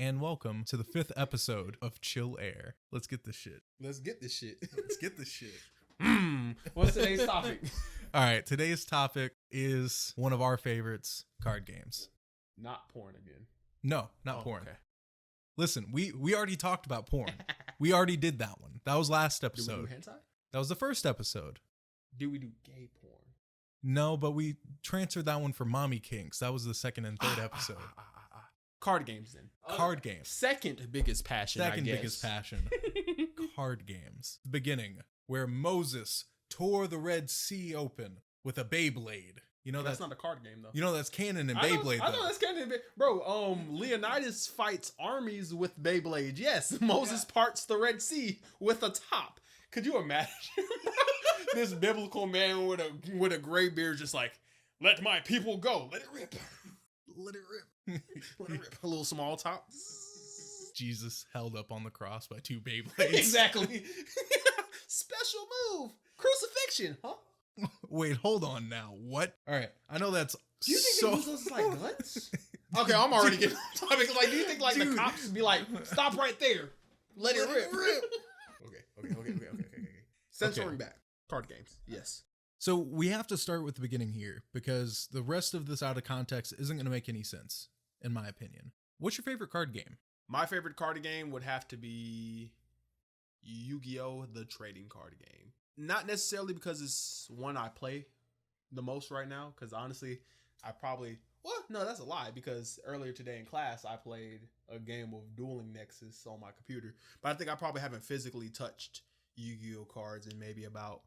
and welcome to the 5th episode of Chill Air. Let's get this shit. Let's get this shit. Let's get this shit. What's today's topic? All right, today's topic is one of our favorites, card games. Not porn again. No, not porn. Okay. Listen, we already talked about porn. We already did that one. That was last Did we episode. do hentai? That was the first episode. Did we do gay porn? No, but we transferred that one for Mommy Kinks. That was the second and third episode. Card games then. Card games. Second biggest passion, Second I guess. biggest passion. Card games. The beginning, where Moses tore the Red Sea open with a Beyblade. You know that's not a card game though. You know that's canon in I Beyblade. know that's canon. Bro, Leonidas fights armies with Beyblade. Yes, Moses parts the Red Sea with a top. Could you imagine this biblical man with a gray beard just like, let my people go, let it rip, let it rip. Let it rip. A little small top. Jesus held up on the cross by two Beyblades. Exactly. Special move. Crucifixion, huh? Wait, hold on now. What? All right. I know that's Do you think so... they use those like guns? Okay, I'm already getting off topic. Like, do you think like the cops be like, stop right there. Let it rip. Okay. Censoring back. Card games. Yes. So we have to start with the beginning here because the rest of this out of context isn't going to make any sense, in my opinion. What's your favorite card game? My favorite card game would have to be Yu-Gi-Oh! The trading card game. Not necessarily because it's one I play the most right now, because honestly, no, that's a lie, because earlier today in class, I played a game of Dueling Nexus on my computer, but I think I probably haven't physically touched Yu-Gi-Oh! Cards in maybe about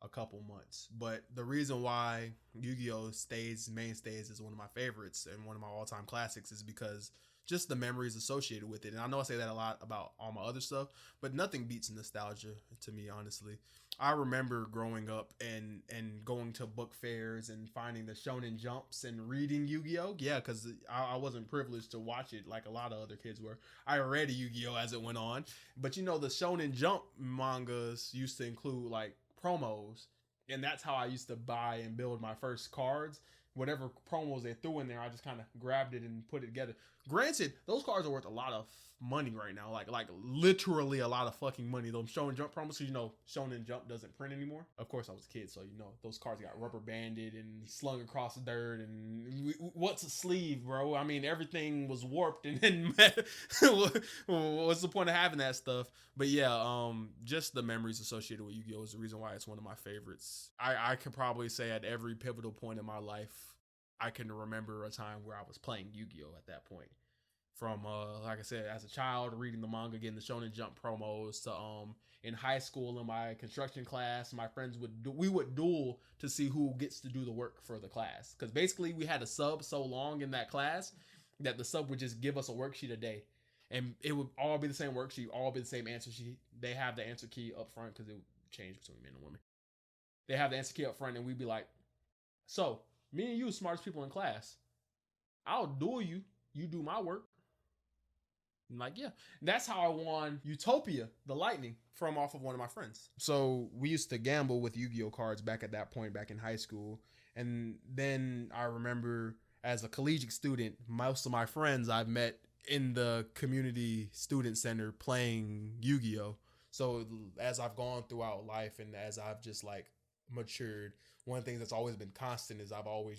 a couple months. But the reason why Yu-Gi-Oh! Mainstays is one of my favorites and one of my all-time classics is because just the memories associated with it. And I know I say that a lot about all my other stuff, but nothing beats nostalgia to me, honestly. I remember growing up and going to book fairs and finding the Shonen Jumps and reading Yu-Gi-Oh! Yeah, because I wasn't privileged to watch it like a lot of other kids were. I read Yu-Gi-Oh! As it went on. But you know, the Shonen Jump mangas used to include like promos. And that's how I used to buy and build my first cards. Whatever promos they threw in there, I just kind of grabbed it and put it together. Granted, those cards are worth a lot of money right now, like literally a lot of fucking money. Those Shonen Jump promos, because you know Shonen Jump doesn't print anymore. Of course, I was a kid, so you know those cards got rubber banded and slung across the dirt. And what's a sleeve, bro? I mean, everything was warped. And what's the point of having that stuff? But yeah, just the memories associated with Yu-Gi-Oh! Is the reason why it's one of my favorites. I could probably say at every pivotal point in my life, I can remember a time where I was playing Yu-Gi-Oh! At that point. From, like I said, as a child, reading the manga, getting the Shonen Jump promos, to in high school in my construction class, my friends would duel to see who gets to do the work for the class. Because basically we had a sub so long in that class that the sub would just give us a worksheet a day. And it would all be the same worksheet, all be the same answer sheet. They have the answer key up front because it would change between men and women. They have the answer key up front and we'd be like, so, me and you smartest people in class. I'll duel you. You do my work. I'm like, yeah. That's how I won Utopia, the Lightning, off of one of my friends. So we used to gamble with Yu-Gi-Oh! Cards back at that point, back in high school. And then I remember as a collegiate student, most of my friends I've met in the community student center playing Yu-Gi-Oh! So as I've gone throughout life and as I've just like matured, one of the things that's always been constant is I've always,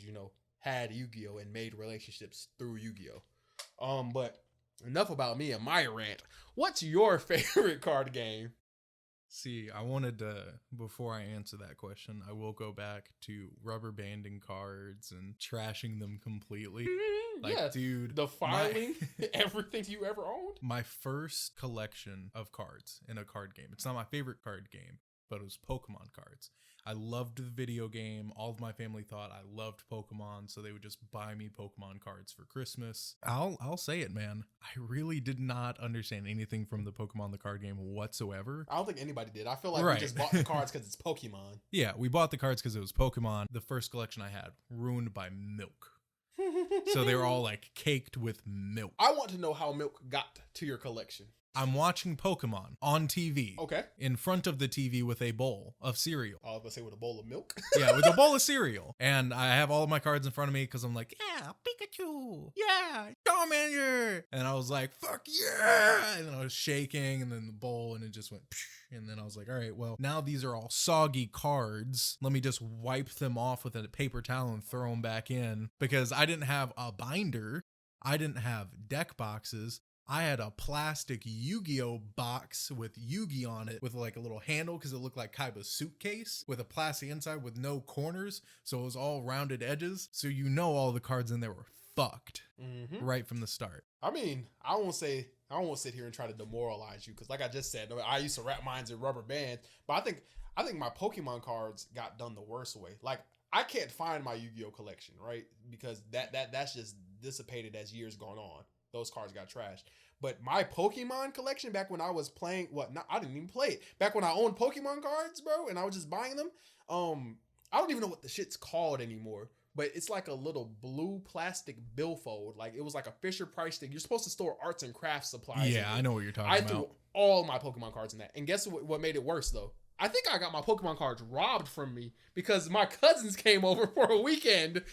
had Yu-Gi-Oh! And made relationships through Yu-Gi-Oh! But enough about me and my rant. What's your favorite card game? See, I wanted to, before I answer that question, I will go back to rubber banding cards and trashing them completely. Like, yeah, dude. The filing, everything you ever owned? My first collection of cards in a card game. It's not my favorite card game, but it was Pokemon cards. I loved the video game. All of my family thought I loved Pokemon, so they would just buy me Pokemon cards for Christmas. I'll say it, man. I really did not understand anything from the Pokemon the card game whatsoever. I don't think anybody did. I feel like we just bought the cards because it's Pokemon. Yeah, we bought the cards because it was Pokemon. The first collection I had, ruined by milk. So they were all like caked with milk. I want to know how milk got to your collection. I'm watching Pokemon on TV. Okay. In front of the TV with a bowl of cereal. I was going to say with a bowl of milk. Yeah, with a bowl of cereal. And I have all of my cards in front of me because I'm like, yeah, Pikachu. Yeah, Charmander. And I was like, fuck yeah. And then I was shaking and then the bowl and it just went, psh. And then I was like, all right, well, now these are all soggy cards. Let me just wipe them off with a paper towel and throw them back in because I didn't have a binder. I didn't have deck boxes. I had a plastic Yu-Gi-Oh box with Yu-Gi on it with like a little handle because it looked like Kaiba's suitcase with a plastic inside with no corners. So it was all rounded edges. So you know all the cards in there were fucked right from the start. I mean, I won't sit here and try to demoralize you because like I just said, I used to wrap mine in rubber bands. But I think my Pokemon cards got done the worst way. Like I can't find my Yu-Gi-Oh collection, right? Because that's just dissipated as years gone on. Those cards got trashed. But my Pokemon collection back when I was playing, I didn't even play it. Back when I owned Pokemon cards, bro, and I was just buying them. I don't even know what the shit's called anymore. But it's like a little blue plastic billfold. Like it was like a Fisher Price thing. You're supposed to store arts and crafts supplies. Yeah, I know what you're talking about. I threw all my Pokemon cards in that. And guess what made it worse though? I think I got my Pokemon cards robbed from me because my cousins came over for a weekend.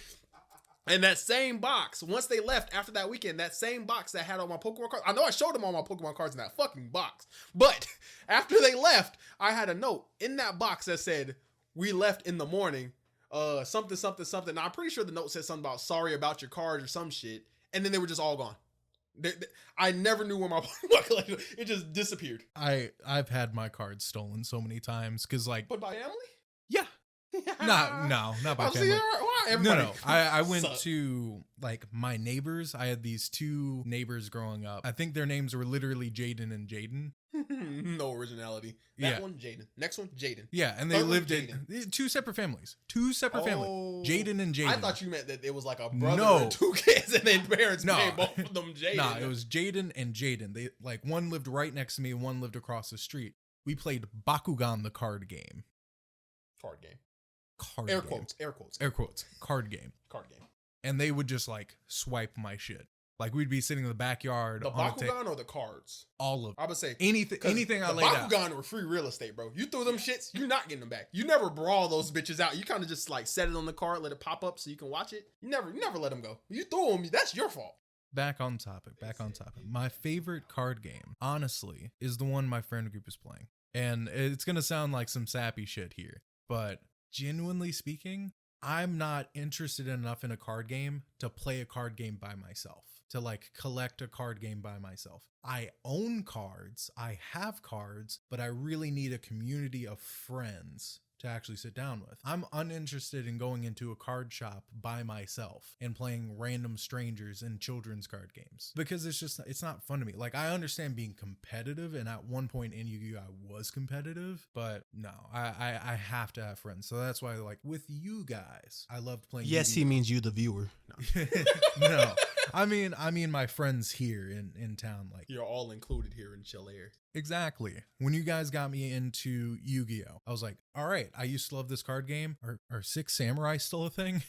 And that same box, once they left after that weekend, that same box that had all my Pokemon cards, I know I showed them all my Pokemon cards in that fucking box. But after they left, I had a note in that box that said, we left in the morning, something, something, something. Now, I'm pretty sure the note said something about sorry about your cards or some shit. And then they were just all gone. I never knew where my Pokemon collection, it just disappeared. I've had my cards stolen so many times because like. But by Emily? Yeah. No, not by family. No. I went suck. to like my neighbors. I had these two neighbors growing up. I think their names were literally Jaden and Jaden. No originality. That one, Jaden. Next one, Jaden. Yeah, and they lived in two separate families. Families. Jaden and Jaden. I thought you meant that it was like a brother and two kids, and then parents named both of them Jaden. No, it was Jaden and Jaden. They like one lived right next to me, and one lived across the street. We played Bakugan, the card game. Air quotes. Card game. And they would just like swipe my shit. Like we'd be sitting in the backyard. The Bakugan or the cards? All of them. I would say anything I laid out. Bakugan were free real estate, bro. You threw them shits, you're not getting them back. You never brawl those bitches out. You kind of just like set it on the card, let it pop up so you can watch it. You never let them go. You threw them, that's your fault. Back on topic. My favorite card game, honestly, is the one my friend group is playing. And it's going to sound like some sappy shit here, but genuinely speaking, I'm not interested enough in a card game to play a card game by myself, to like collect a card game by myself. I own cards, I have cards, but I really need a community of friends to actually sit down with. I'm uninterested in going into a card shop by myself and playing random strangers in children's card games because it's not fun to me. Like I understand being competitive, and at one point in Yu-Gi-Oh I was competitive, but no, I have to have friends. So that's why like with you guys, I loved playing Yes, Yu-Gi-Oh. he means you the viewer. No. No. I mean my friends here in town. Like you're all included here in Chill Air. Exactly. When you guys got me into Yu-Gi-Oh, I was like, all right, I used to love this card game. Are Six Samurai still a thing?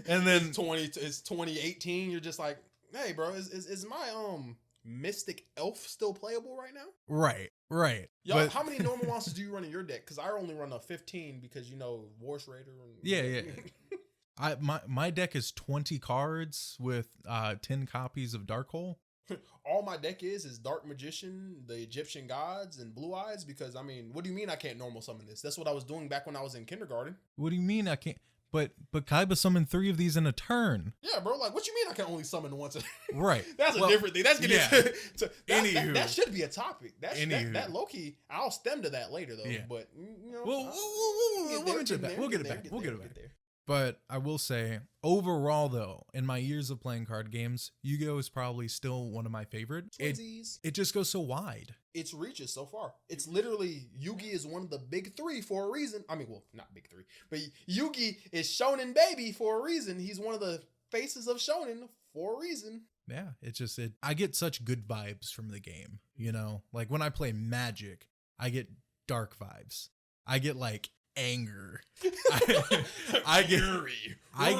And then it's 2018. You're just like, hey, bro, is my Mystic Elf still playable right now? Right. Yo, how many normal monsters do you run in your deck? Because I only run a 15 because War's Raider. Yeah. My deck is 20 cards with 10 copies of Darkhold. All my deck is Dark Magician, the Egyptian Gods, and Blue Eyes. Because I mean, what do you mean I can't normal summon this? That's what I was doing back when I was in kindergarten. What do you mean I can't? But Kaiba summoned 3 of these in a turn. Yeah, bro. Like, what you mean I can only summon once? Right. That's a different thing. That's getting that should be a topic. That low key. I'll stem to that later though. Yeah. But we'll get it back. We'll get it back. But I will say, overall, though, in my years of playing card games, Yu-Gi-Oh! Is probably still one of my favorite. It just goes so wide. Its reaches so far. It's literally, Yugi is one of the big 3 for a reason. I mean, well, not big 3, but Yugi is Shonen baby for a reason. He's one of the faces of Shonen for a reason. Yeah, I get such good vibes from the game, Like when I play Magic, I get dark vibes. I get like anger. I get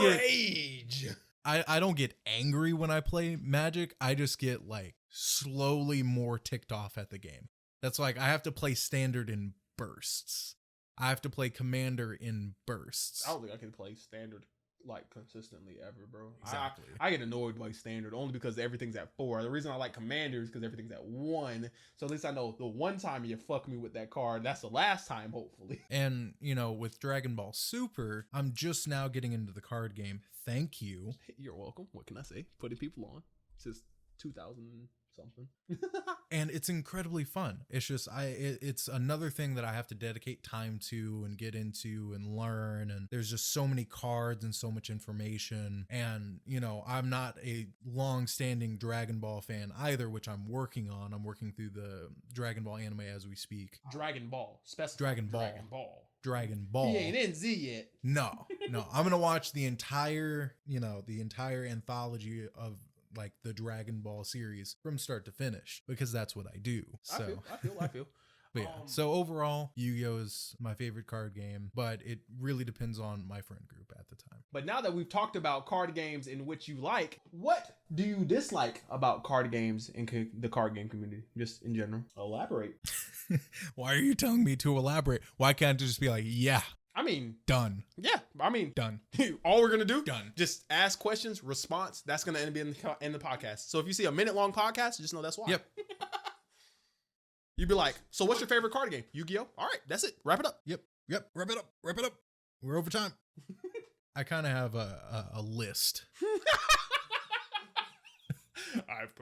rage. I don't get angry when I play Magic. I just get like slowly more ticked off at the game. That's like I have to play standard in bursts. I have to play commander in bursts. I don't think I can play standard like consistently ever, bro. Exactly. I get annoyed by standard only because everything's at 4. The reason I like commander is because everything's at 1. So at least I know the one time you fuck me with that card, that's the last time, hopefully. And, you know, with Dragon Ball Super, I'm just now getting into the card game. Thank you. You're welcome. What can I say? Putting people on since 2000 something. And it's incredibly fun. It's just it's another thing that I have to dedicate time to and get into and learn, and there's just so many cards and so much information. And you know, I'm not a long-standing Dragon Ball fan either, which I'm working on. I'm working through the Dragon Ball anime as we speak. Dragon Ball. Dragon Ball. Dragon Ball. He ain't in Z yet. No. I'm gonna watch the entire anthology of like the Dragon Ball series from start to finish, because that's what I do. So I feel. But yeah, so overall, Yu-Gi-Oh is my favorite card game, but it really depends on my friend group at the time. But now that we've talked about card games in which you like, what do you dislike about card games in the card game community, just in general? Elaborate. Why are you telling me to elaborate? Why can't it just be like, yeah, I mean, done. Yeah, I mean, done. All we're gonna do, done. Just ask questions, response. That's gonna end in the podcast. So if you see a minute-long podcast, just know that's why. Yep. You'd be like, so what's your favorite card game? Yu-Gi-Oh? All right, that's it. Wrap it up. Yep. Wrap it up. We're over time. I kind of have a list. I have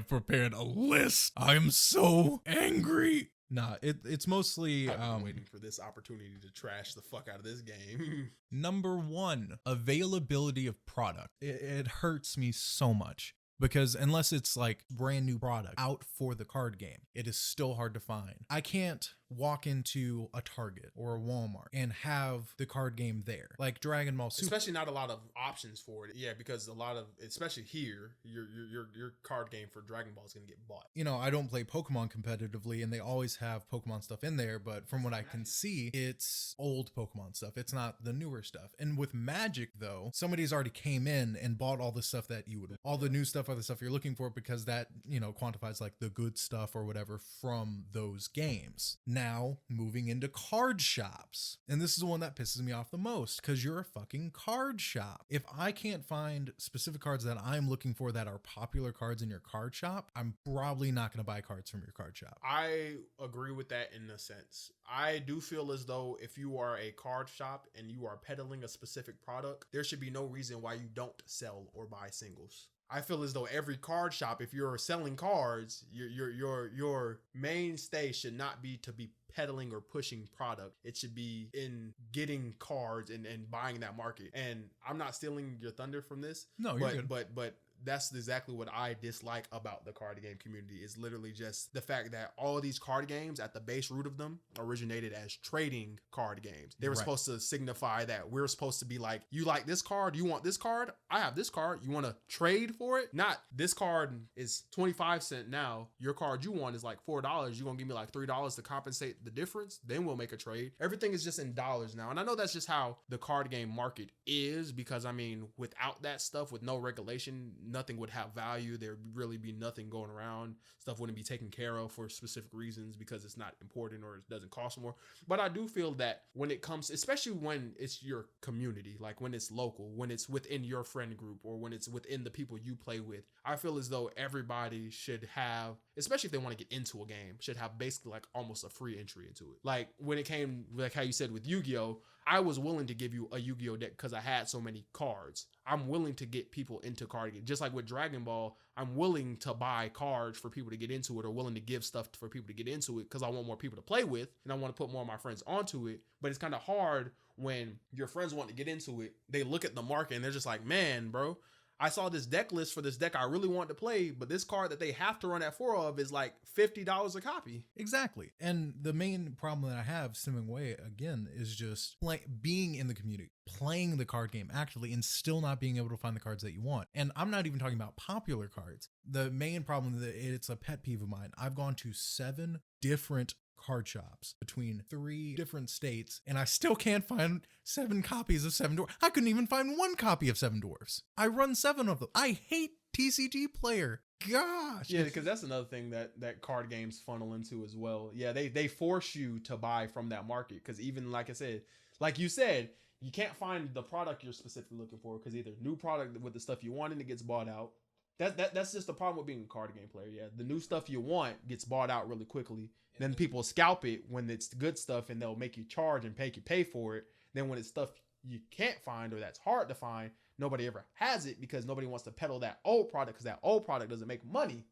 prepared a list. I am so angry. Nah, it's mostly I've been waiting for this opportunity to trash the fuck out of this game. Number 1, availability of product. It hurts me so much. Because unless it's like brand new product out for the card game, it is still hard to find. I can't walk into a Target or a Walmart and have the card game there. Like Dragon Ball Super. Especially not a lot of options for it. Yeah, because a lot of, especially here, your card game for Dragon Ball is going to get bought. You know, I don't play Pokemon competitively and they always have Pokemon stuff in there, but from what I can see, it's old Pokemon stuff. It's not the newer stuff. And with Magic though, somebody's already came in and bought all the stuff that you would, all the new stuff are the stuff you're looking for, because that, you know, quantifies like the good stuff or whatever from those games. Now moving into card shops, and this is the one that pisses me off the most, because you're a fucking card shop. If I can't find specific cards that I'm looking for that are popular cards in your card shop, I'm probably not going to buy cards from your card shop. I agree with that in a sense. I do feel as though if you are a card shop and you are peddling a specific product, there should be no reason why you don't sell or buy singles. I feel as though every card shop, if you're selling cards, your mainstay should not be to be peddling or pushing product. It should be in getting cards and buying that market. And I'm not stealing your thunder from this. No, you're good. But that's exactly what I dislike about the card game community, is literally just the fact that all these card games at the base root of them originated as trading card games. They were supposed to signify that we're supposed to be like, you like this card? You want this card? I have this card. You want to trade for it? Not this card is 25 cents now. Your card you want is like $4. You're going to give me like $3 to compensate the difference. Then we'll make a trade. Everything is just in dollars now. And I know that's just how the card game market is, because I mean, without that stuff, with no regulation, nothing would have value. There would really be nothing going around. Stuff wouldn't be taken care of for specific reasons because it's not important or it doesn't cost more. But I do feel that when it comes, especially when it's your community, like when it's local, when it's within your friend group, or when it's within the people you play with, I feel as though everybody should have, especially if they want to get into a game, should have basically like almost a free entry into it. Like when it came, like how you said with Yu-Gi-Oh, I was willing to give you a Yu-Gi-Oh deck because I had so many cards. I'm willing to get people into card games. Just like with Dragon Ball, I'm willing to buy cards for people to get into it, or willing to give stuff for people to get into it because I want more people to play with and I want to put more of my friends onto it. But it's kind of hard when your friends want to get into it. They look at the market and they're just like, man, bro, I saw this deck list for this deck I really want to play, but this card that they have to run at 4 of is like $50 a copy. Exactly. And the main problem that I have stemming away again is just like being in the community, playing the card game actively, and still not being able to find the cards that you want. And I'm not even talking about popular cards. The main problem that it's a pet peeve of mine. I've gone to 7 different card shops between 3 different states, and I still can't find 7 copies of Seven Dwarfs. I couldn't even find 1 copy of Seven Dwarfs. I run 7 of them. I hate TCG Player. Gosh. Yeah, because that's another thing that card games funnel into as well. Yeah, they force you to buy from that market, because even like I said, like you said, you can't find the product you're specifically looking for, because either new product with the stuff you want and it gets bought out. That's just the problem with being a card game player. Yeah, the new stuff you want gets bought out really quickly. Then people scalp it when it's good stuff, and they'll make you charge and pay for it. Then when it's stuff you can't find or that's hard to find, nobody ever has it because nobody wants to peddle that old product, because that old product doesn't make money.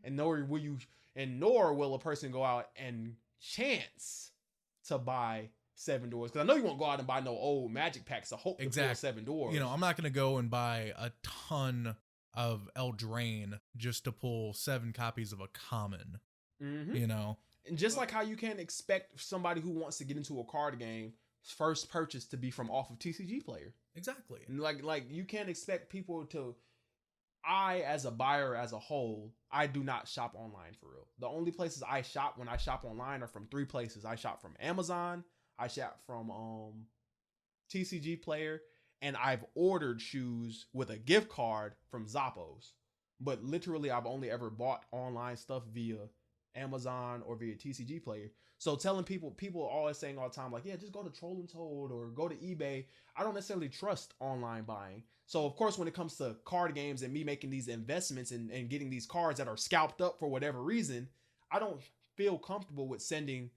And nor will a person go out and chance to buy Seven Dwarfs, because I know you won't go out and buy no old Magic packs to hope to pull Seven Dwarfs. You know, I'm not going to go and buy a ton of Eldraine just to pull 7 copies of a common. You know, and just like how you can't expect somebody who wants to get into a card game first purchase to be from off of TCG Player. Exactly. And like you can't expect people to. I, as a buyer as a whole, I do not shop online for real. The only places I shop when I shop online are from 3 places. I shop from Amazon, I shop from TCG Player, and I've ordered shoes with a gift card from Zappos. But literally, I've only ever bought online stuff via Amazon or via TCG Player. So telling people are always saying all the time, like, yeah, just go to Troll and Toad or go to eBay. I don't necessarily trust online buying. So of course, when it comes to card games and me making these investments and getting these cards that are scalped up for whatever reason, I don't feel comfortable with sending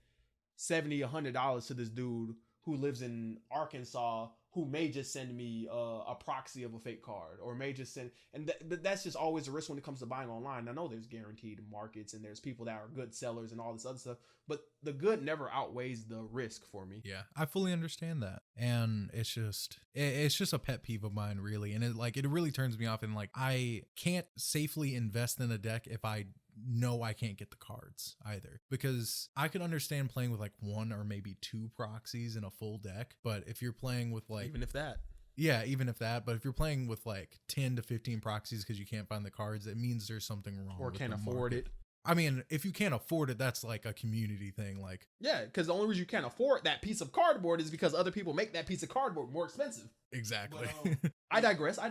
$70, $100 to this dude who lives in Arkansas, who may just send me a proxy of a fake card, or may just send, and that's just always a risk when it comes to buying online. I know there's guaranteed markets and there's people that are good sellers and all this other stuff, but the good never outweighs the risk for me. Yeah, I fully understand that. And it's just a pet peeve of mine, really. And it really turns me off. And like, I can't safely invest in a deck if I know I can't get the cards either, because I could understand playing with like 1 or maybe 2 proxies in a full deck. But if you're playing with like, even if that, but if you're playing with like 10 to 15 proxies because you can't find the cards, it means there's something wrong or can't afford it. I mean, if you can't afford it, that's like a community thing. Like, yeah, because the only reason you can't afford that piece of cardboard is because other people make that piece of cardboard more expensive. Exactly. But, I digress. I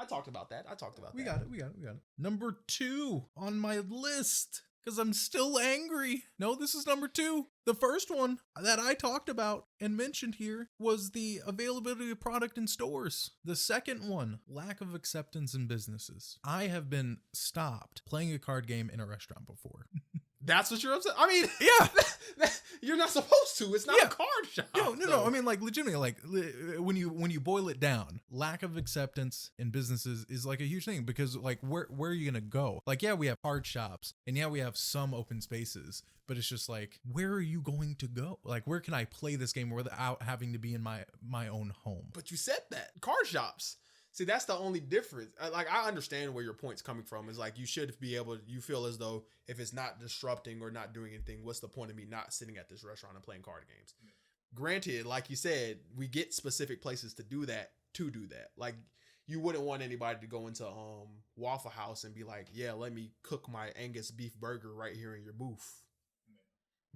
talked about that. We got it. Number 2 on my list, because I'm still angry. No, this is number 2. The first one that I talked about and mentioned here was the availability of product in stores. The second one, lack of acceptance in businesses. I have been stopped playing a card game in a restaurant before. That's what you're upset. I mean, yeah, you're not supposed to. It's not a card shop. No. I mean, like, legitimately, like, when you boil it down, lack of acceptance in businesses is like a huge thing, because like, where are you gonna go? Like, yeah, we have card shops, and yeah, we have some open spaces, but it's just like, where are you going to go? Like, where can I play this game without having to be in my own home? But you said that card shops. See, that's the only difference. Like, I understand where your point's coming from. Is like, you should be able, you feel as though if it's not disrupting or not doing anything, what's the point of me not sitting at this restaurant and playing card games? Yeah. Granted, like you said, we get specific places to do that. Like, you wouldn't want anybody to go into Waffle House and be like, yeah, let me cook my Angus beef burger right here in your booth. Yeah.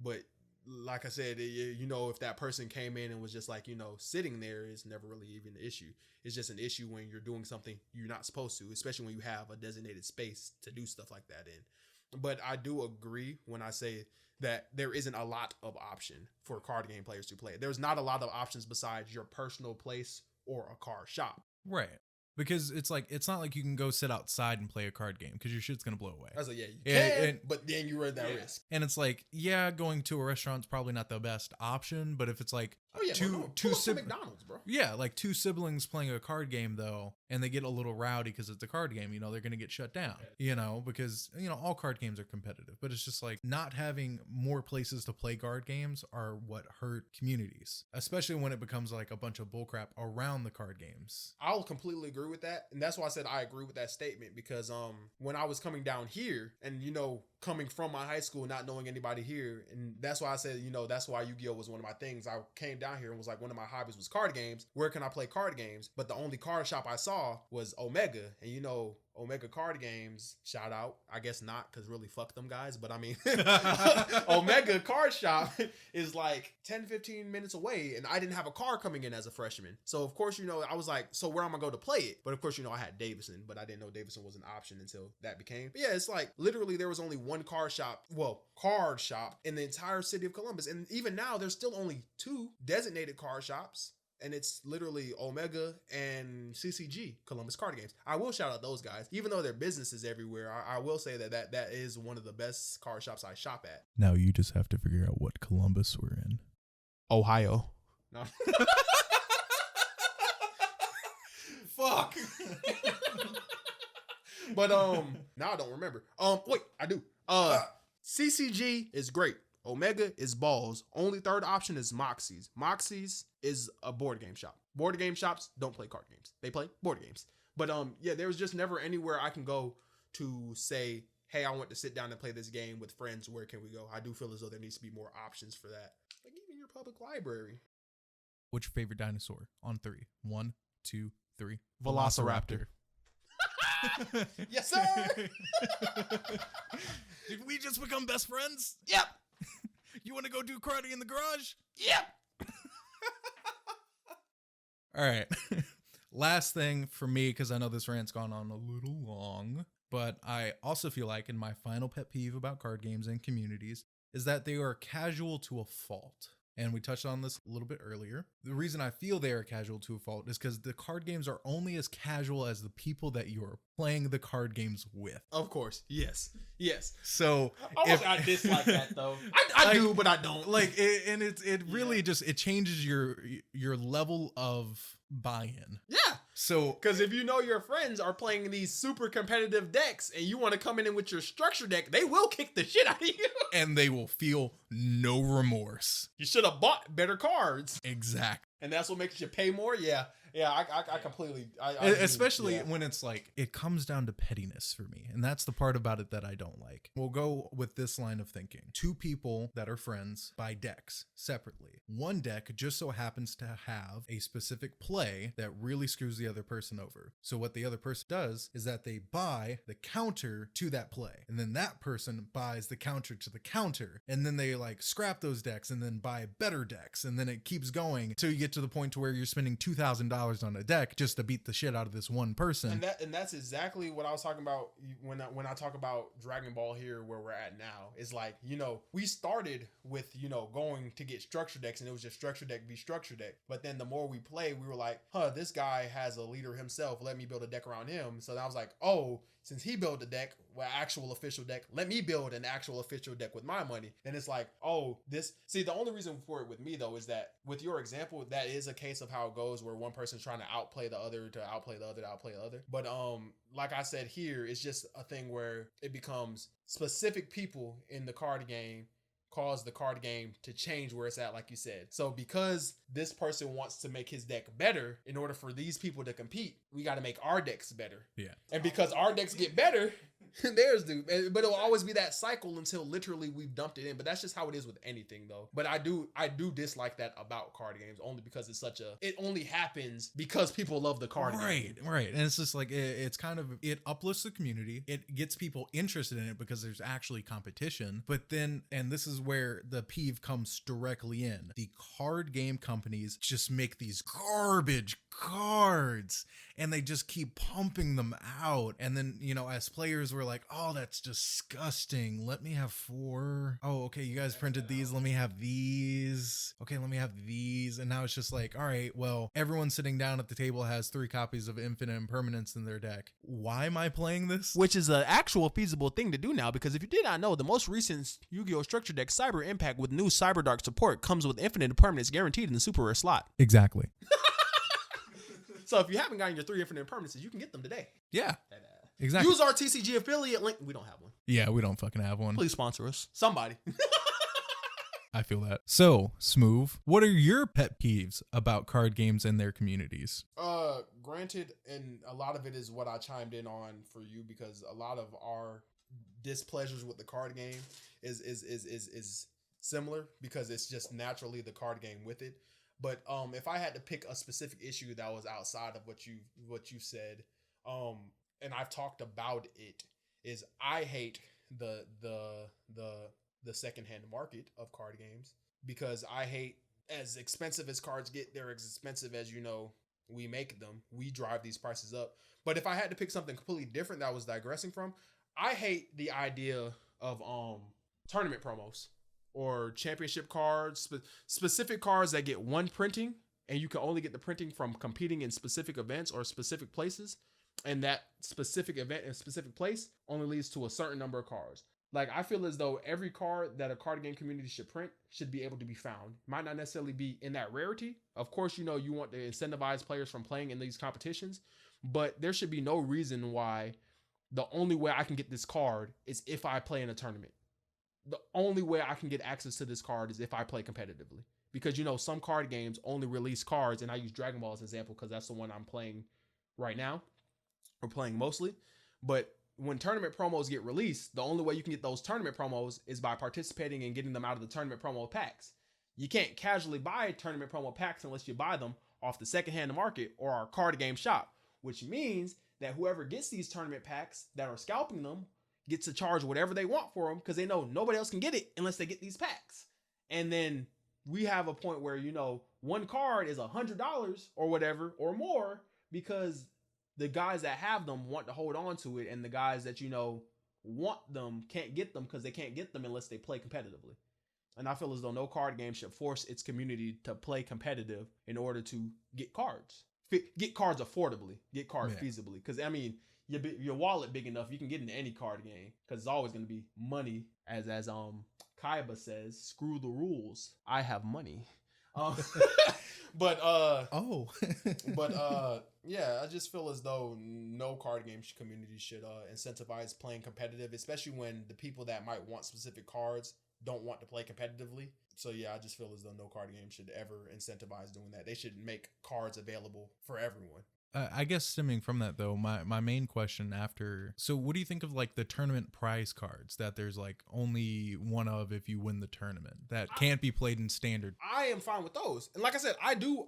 But like I said, you know, if that person came in and was just like, you know, sitting there, is never really even an issue. It's just an issue when you're doing something you're not supposed to, especially when you have a designated space to do stuff like that in. But I do agree when I say that there isn't a lot of option for card game players to play. There's not a lot of options besides your personal place or a card shop. Right. Because it's like, it's not like you can go sit outside and play a card game, because your shit's going to blow away. I was like, yeah, you can, but then you run that risk. And it's like, yeah, going to a restaurant's probably not the best option, but if it's like two McDonald's, bro. Yeah, like 2 siblings playing a card game though, and they get a little rowdy because it's a card game, you know, they're going to get shut down, you know, because, you know, all card games are competitive, but it's just like, not having more places to play card games are what hurt communities, especially when it becomes like a bunch of bullcrap around the card games. I'll completely agree with that. And that's why I said I agree with that statement, because when I was coming down here and, you know, coming from my high school, not knowing anybody here, and that's why I said, you know, that's why Yu-Gi-Oh was one of my things. I came down here and was like, one of my hobbies was card games. Where can I play card games? But the only card shop I saw was Omega, and you know, Omega Card Games, shout out. I guess not, because really fuck them guys. But I mean, Omega Card Shop is like 10, 15 minutes away. And I didn't have a car coming in as a freshman. So, of course, I was like, so where am I going to go to play it? But, of course, I had Davison. But I didn't know Davison was an option until that became. But, yeah, it's like literally there was only one card shop in the entire city of Columbus. And even now, there's still only 2 designated card shops. And it's literally Omega and CCG, Columbus Card Games. I will shout out those guys. Even though their business is everywhere, I will say that is one of the best card shops I shop at. Now you just have to figure out what Columbus we're in. Ohio. No. Fuck. But now I don't remember. Wait, I do. CCG is great. Omega is balls. Only third option is Moxie's. Moxie's is a board game shop. Board game shops don't play card games. They play board games. But yeah, there was just never anywhere I can go to say, hey, I want to sit down and play this game with friends. Where can we go? I do feel as though there needs to be more options for that. Like even your public library. What's your favorite dinosaur? On 3. 1, 2, 3. Velociraptor. Yes, sir. Did we just become best friends? Yep. You want to go do karate in the garage? Yep. All right. Last thing for me, because I know this rant's gone on a little long, but I also feel like, in my final pet peeve about card games and communities, is that they are casual to a fault. And we touched on this a little bit earlier. The reason I feel they are casual to a fault is because the card games are only as casual as the people that you're playing the card games with. Of course. Yes. Yes. So I dislike that though. I do, but I don't. Like it really just, it changes your level of buy-in. Yeah. So, because if your friends are playing these super competitive decks and you want to come in with your structure deck, they will kick the shit out of you. And they will feel no remorse. You should have bought better cards. Exactly. And that's what makes you pay more? Yeah. Yeah, I completely... Especially when it's like, it comes down to pettiness for me. And that's the part about it that I don't like. We'll go with this line of thinking. 2 people that are friends buy decks separately. One deck just so happens to have a specific play that really screws the other person over. So what the other person does is that they buy the counter to that play. And then that person buys the counter to the counter. And then they like scrap those decks and then buy better decks. And then it keeps going until you get to the point to where you're spending $2,000 on a deck just to beat the shit out of this one person. And that's exactly what I was talking about when I talk about Dragon Ball here, where we're at now. Is like, we started with, going to get structure decks, and it was just structure deck v structure deck. But then the more we play, we were like, this guy has a leader himself. Let me build a deck around him. So I was like, oh, since he built a deck, actual official deck, let me build an actual official deck with my money. And it's like, the only reason for it with me though is that with your example, that is a case of how it goes, where one person's trying to outplay the other to outplay the other. But like I said here, it's just a thing where it becomes specific people in the card game cause the card game to change where it's at, like you said. So because this person wants to make his deck better, in order for these people to compete, we got to make our decks better. Yeah. And because our decks get better, theirs do. But it'll always be that cycle until literally we've dumped it in. But that's just how it is with anything though. But I do dislike that about card games, only because it only happens because people love the card game. Right. And it's just like, it's kind of, it uplifts the community. It gets people interested in it because there's actually competition. But then, and this is where the peeve comes directly in, the card game companies just make these garbage cards and they just keep pumping them out. And then, as players, we're like, oh, that's disgusting. Let me have 4. Oh, okay, you guys printed these. Let me have these. Okay, let me have these. And now it's just like, all right, well, everyone sitting down at the table has 3 copies of Infinite Impermanence in their deck. Why am I playing this? Which is an actual feasible thing to do now, because if you did not know, the most recent Yu-Gi-Oh! Structure deck, Cyber Impact, with new Cyber Dark support, comes with Infinite Impermanence guaranteed in the super rare slot. Exactly. So if you haven't gotten your 3 Infinite Impermanences, you can get them today. Yeah. Exactly. Use our TCG affiliate link. We don't have one. Yeah, we don't fucking have one. Please sponsor us. Somebody. I feel that. So, Smoove, what are your pet peeves about card games and their communities? Granted, and a lot of it is what I chimed in on for you, because a lot of our displeasures with the card game is similar, because it's just naturally the card game with it. But if I had to pick a specific issue that was outside of what you said, and I've talked about it, is I hate the secondhand market of card games, because I hate, as expensive as cards get, they're as expensive as, we make them. We drive these prices up. But if I had to pick something completely different that I was digressing from, I hate the idea of tournament promos or championship cards, specific cards that get one printing, and you can only get the printing from competing in specific events or specific places. And that specific event and specific place only leads to a certain number of cards. Like, I feel as though every card that a card game community should print should be able to be found. Might not necessarily be in that rarity. Of course, you want to incentivize players from playing in these competitions, but there should be no reason why the only way I can get this card is if I play in a tournament. The only way I can get access to this card is if I play competitively. Because, some card games only release cards, and I use Dragon Ball as an example because that's the one I'm playing right now, or playing mostly. But when tournament promos get released, the only way you can get those tournament promos is by participating and getting them out of the tournament promo packs. You can't casually buy tournament promo packs unless you buy them off the secondhand market or our card game shop, which means that whoever gets these tournament packs that are scalping them gets to charge whatever they want for them, because they know nobody else can get it unless they get these packs. And then we have a point where, one card is $100 or whatever or more, because the guys that have them want to hold on to it, and the guys that, want them can't get them because they can't get them unless they play competitively. And I feel as though no card game should force its community to play competitive in order to get cards. Get cards affordably, get cards feasibly. Because, your wallet big enough, you can get into any card game, because it's always going to be money. As Kaiba says, screw the rules, I have money. But yeah, I just feel as though no card game community should incentivize playing competitive, especially when the people that might want specific cards don't want to play competitively. So yeah, I just feel as though no card game should ever incentivize doing that. They should make cards available for everyone. I guess stemming from that, though, my main question after, so what do you think of like the tournament prize cards that there's like only one of if you win the tournament that can't be played in standard? I am fine with those. And like I said, I do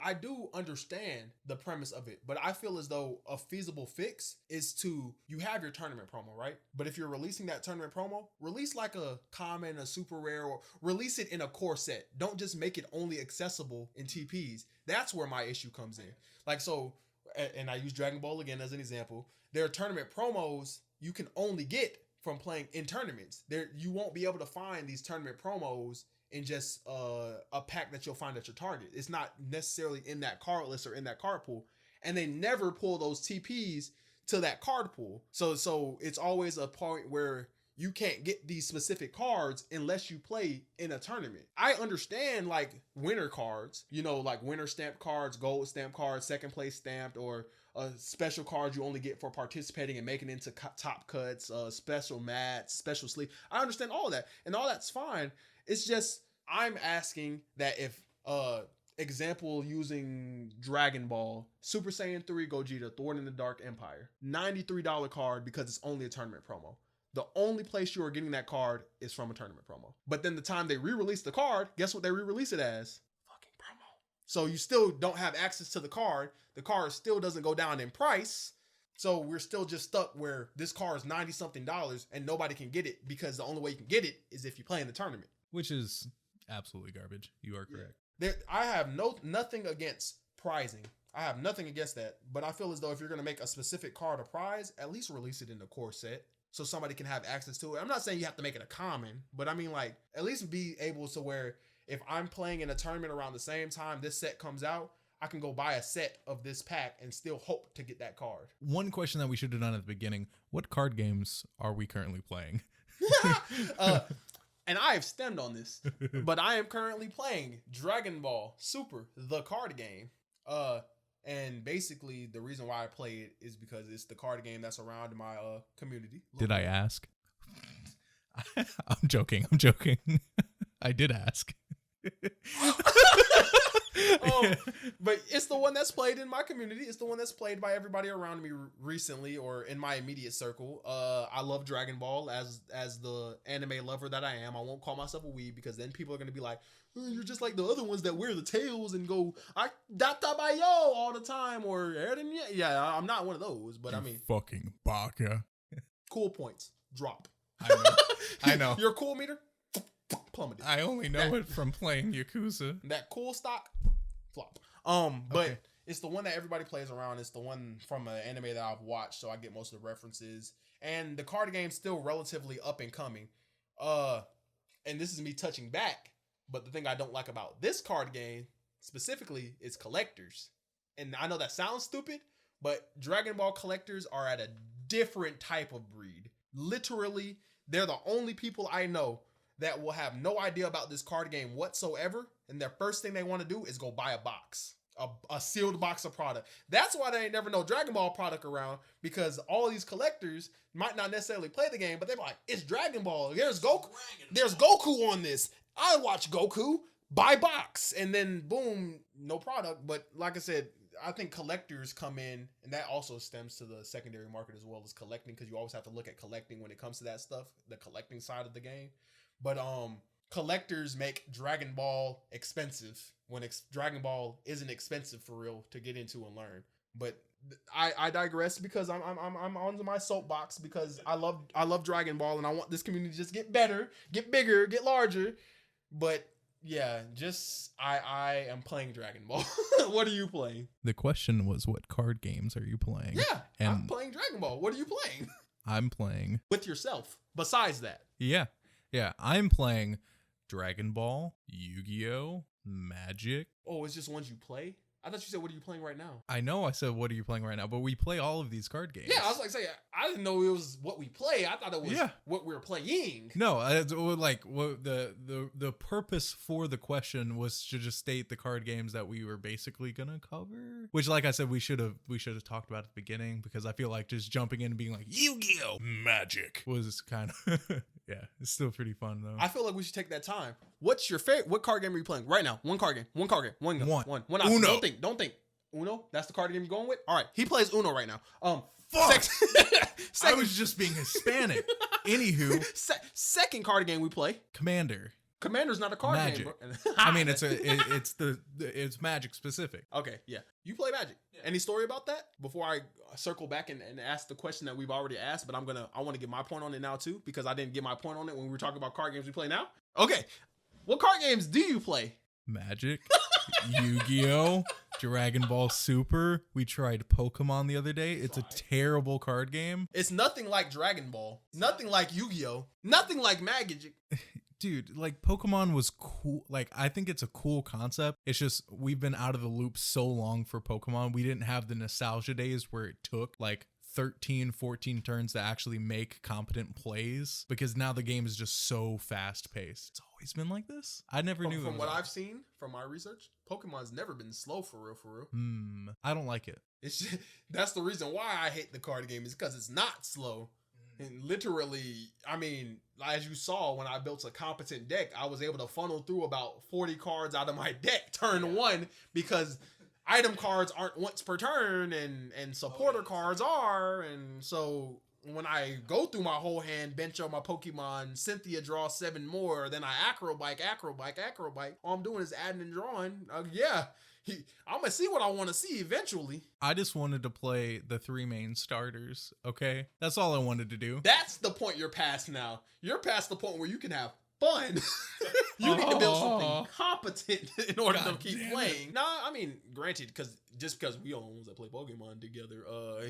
understand the premise of it, but I feel as though a feasible fix is you have your tournament promo, right? But if you're releasing that tournament promo, release like a common, a super rare, or release it in a core set. Don't just make it only accessible in TPs. That's where my issue comes in. Like, so, and I use Dragon Ball again as an example, there are tournament promos you can only get from playing in tournaments. You won't be able to find these tournament promos in just a pack that you'll find at your Target. It's not necessarily in that card list or in that card pool. And they never pull those TPs to that card pool. So it's always a point where you can't get these specific cards unless you play in a tournament. I understand like winner cards, like winner stamp cards, gold stamp cards, second place stamped, or special cards you only get for participating and making into top cuts, special mats, special sleeve. I understand all that, and all that's fine. It's just, I'm asking that if, example using Dragon Ball, Super Saiyan 3 Gogeta, Thorn in the Dark Empire, $93 card because it's only a tournament promo. The only place you are getting that card is from a tournament promo. But then the time they re-release the card, guess what they re-release it as? Fucking promo. So you still don't have access to the card. The card still doesn't go down in price. So we're still just stuck where this card is $90-something and nobody can get it, because the only way you can get it is if you play in the tournament. Which is absolutely garbage. You are correct. Yeah. I have nothing against prizing. I have nothing against that. But I feel as though if you're going to make a specific card a prize, at least release it in the core set, so somebody can have access to it. I'm not saying you have to make it a common, but I mean, like, at least be able to where if I'm playing in a tournament around the same time this set comes out, I can go buy a set of this pack and still hope to get that card. One question that we should have done at the beginning: what card games are we currently playing? And I have stemmed on this, but I am currently playing Dragon Ball Super, the card game. And basically, the reason why I play it is because it's the card game that's around my community. Did I ask? I'm joking. I did ask. But it's the one that's played in my community. It's the one that's played by everybody around me recently or in my immediate circle. I love Dragon Ball as the anime lover that I am. I won't call myself a weeb because then people are gonna be like, oh, you're just like the other ones that wear the tails and go I data by yo all the time or yeah. I'm not one of those, but I mean, fucking baka. Cool points drop. I know. Your cool meter plummeted. I only know it from playing Yakuza. That cool stock flop. But okay. It's the one that everybody plays around. It's the one from an anime that I've watched, so I get most of the references. And the card game's still relatively up and coming. And this is me touching back. But the thing I don't like about this card game specifically is collectors. And I know that sounds stupid, but Dragon Ball collectors are at a different type of breed. Literally, they're the only people I know that will have no idea about this card game whatsoever, and their first thing they want to do is go buy a box, a sealed box of product. That's why they ain't never no Dragon Ball product around, because all these collectors might not necessarily play the game, but they're like, it's Dragon Ball. There's Goku on this. I watch Goku, buy box, and then boom, no product. But like I said, I think collectors come in, and that also stems to the secondary market as well as collecting, because you always have to look at collecting when it comes to that stuff, the collecting side of the game. But collectors make Dragon Ball expensive when Dragon Ball isn't expensive for real to get into and learn. But I digress because I'm on my soapbox because I love Dragon Ball and I want this community to just get better, get bigger, get larger. But yeah, just I am playing Dragon Ball. What are you playing? The question was, what card games are you playing? Yeah, and I'm playing Dragon Ball. What are you playing? I'm playing with yourself. Besides that, yeah, I'm playing Dragon Ball, Yu-Gi-Oh, Magic. Oh, it's just ones you play? I thought you said, what are you playing right now? I know I said, what are you playing right now? But we play all of these card games. Yeah, I was like, saying, I didn't know it was what we play. I thought it was what we were playing. No, the purpose for the question was to just state the card games that we were basically gonna cover. Which, like I said, we should have talked about at the beginning, because I feel like just jumping in and being like Yu-Gi-Oh, Magic was kind of yeah, it's still pretty fun though. I feel like we should take that time. What's your favorite? What card game are you playing right now? One card game. One. Uno. Don't think. Uno. That's the card game you're going with. All right, he plays Uno right now. Fuck. I was just being Hispanic. Anywho, second card game we play. Commander's not a card Magic. game. I mean, it's Magic specific. Okay, yeah. You play Magic. Yeah. Any story about that? Before I circle back and ask the question that we've already asked, but I want to get my point on it now too, because I didn't get my point on it when we were talking about card games we play now. Okay. What card games do you play? Magic, Yu-Gi-Oh, Dragon Ball Super. We tried Pokemon the other day. It's a terrible card game. It's nothing like Dragon Ball. Nothing like Yu-Gi-Oh. Nothing like Magic. Dude, like Pokemon was cool. Like, I think it's a cool concept. It's just we've been out of the loop so long for Pokemon. We didn't have the nostalgia days where it took like 13, 14 turns to actually make competent plays, because now the game is just so fast paced. It's always been like this. I never knew. From what I've seen from my research, Pokemon's never been slow for real. I don't like it. It's just, that's the reason why I hate the card game, is because it's not slow. And literally, I mean, as you saw, when I built a competent deck, I was able to funnel through about 40 cards out of my deck turn one, because item cards aren't once per turn and supporter cards are. And so when I go through my whole hand, bench on my Pokemon, Cynthia draws 7 more, then I acrobike. All I'm doing is adding and drawing. I'm going to see what I want to see eventually. I just wanted to play the 3 main starters, okay? That's all I wanted to do. That's the point you're past now. You're past the point where you can have fun. You need to build something competent in order to keep playing. No, I mean, granted, because we all ones that play Pokemon together,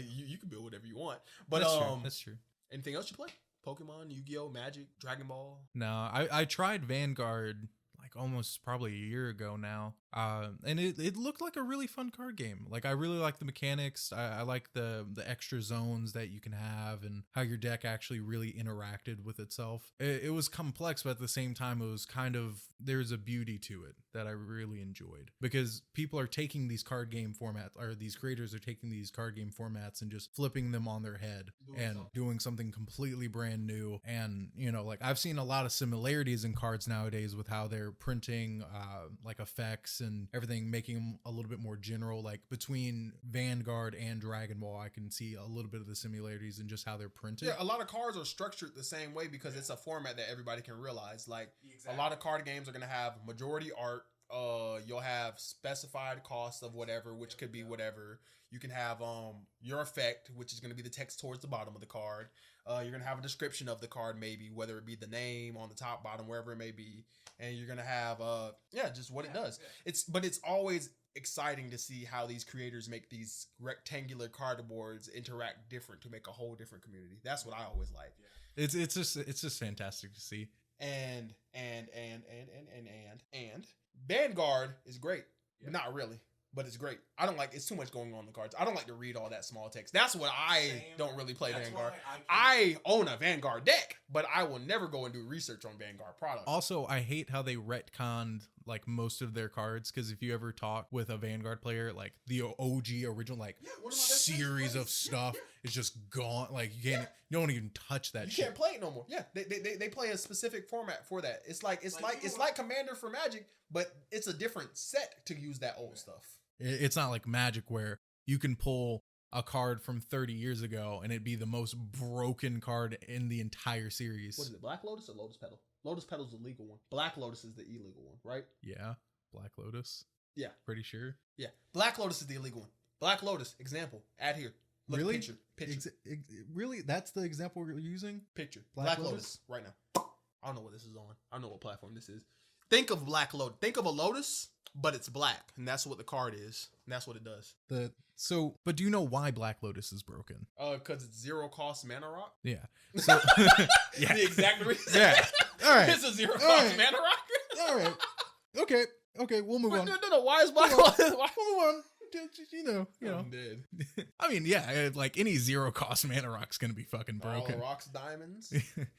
you can build whatever you want. But that's true. Anything else you play? Pokemon, Yu-Gi-Oh, Magic, Dragon Ball? No, I tried Vanguard like almost probably a year ago now. And it looked like a really fun card game. Like, I really like the mechanics. I like the extra zones that you can have and how your deck actually really interacted with itself. It was complex, but at the same time, it was kind of, there's a beauty to it that I really enjoyed, because people are taking these card game formats, or these creators are taking these card game formats and just flipping them on their head and doing something completely brand new. And, you know, like, I've seen a lot of similarities in cards nowadays with how they're printing like effects and everything, making them a little bit more general. Like between Vanguard and Dragon Ball, I can see a little bit of the similarities in just how they're printed. Yeah, a lot of cards are structured the same way because it's a format that everybody can realize. Like a lot of card games are gonna have majority art. You'll have specified costs of whatever, which could be whatever. You can have your effect, which is gonna be the text towards the bottom of the card. You're gonna have a description of the card, maybe whether it be the name on the top, bottom, wherever it may be, and you're gonna have just what it does. But it's always exciting to see how these creators make these rectangular cardboards interact different to make a whole different community. That's what I always like. It's just fantastic to see. And Vanguard is great, but not really. But it's great. I don't like, it's too much going on in the cards. I don't like to read all that small text. That's what I don't really play Vanguard. I own a Vanguard deck, but I will never go and do research on Vanguard products. Also, I hate how they retconned like most of their cards, because if you ever talk with a Vanguard player, like the OG original like series of stuff is just gone. Like you don't even touch that shit. You can't play it no more. Yeah, they play a specific format for that. It's like Commander for Magic, but it's a different set to use that old stuff. It's not like Magic where you can pull a card from 30 years ago and it'd be the most broken card in the entire series. What is it, Black Lotus or Lotus Petal? Lotus Petal's the legal one. Black Lotus is the illegal one, right? Yeah, Black Lotus. Yeah. Pretty sure. Yeah, Black Lotus is the illegal one. Black Lotus, example, add here. Look, really? Picture. Really? That's the example we're using? Picture. Black Lotus right now. I don't know what this is on. I don't know what platform this is. Think of Black Lotus. Think of a lotus, but it's black, and that's what the card is, and that's what it does. But do you know why Black Lotus is broken? Because it's zero cost mana rock. Yeah. So, yeah. The exact reason. Yeah. All right. It's a zero cost mana rock. All right. Okay. We'll move on. No. Why is Black Lotus? We'll move on. You know. I'm dead. I mean, yeah, like any zero cost mana rock's gonna be fucking broken. All rocks, diamonds,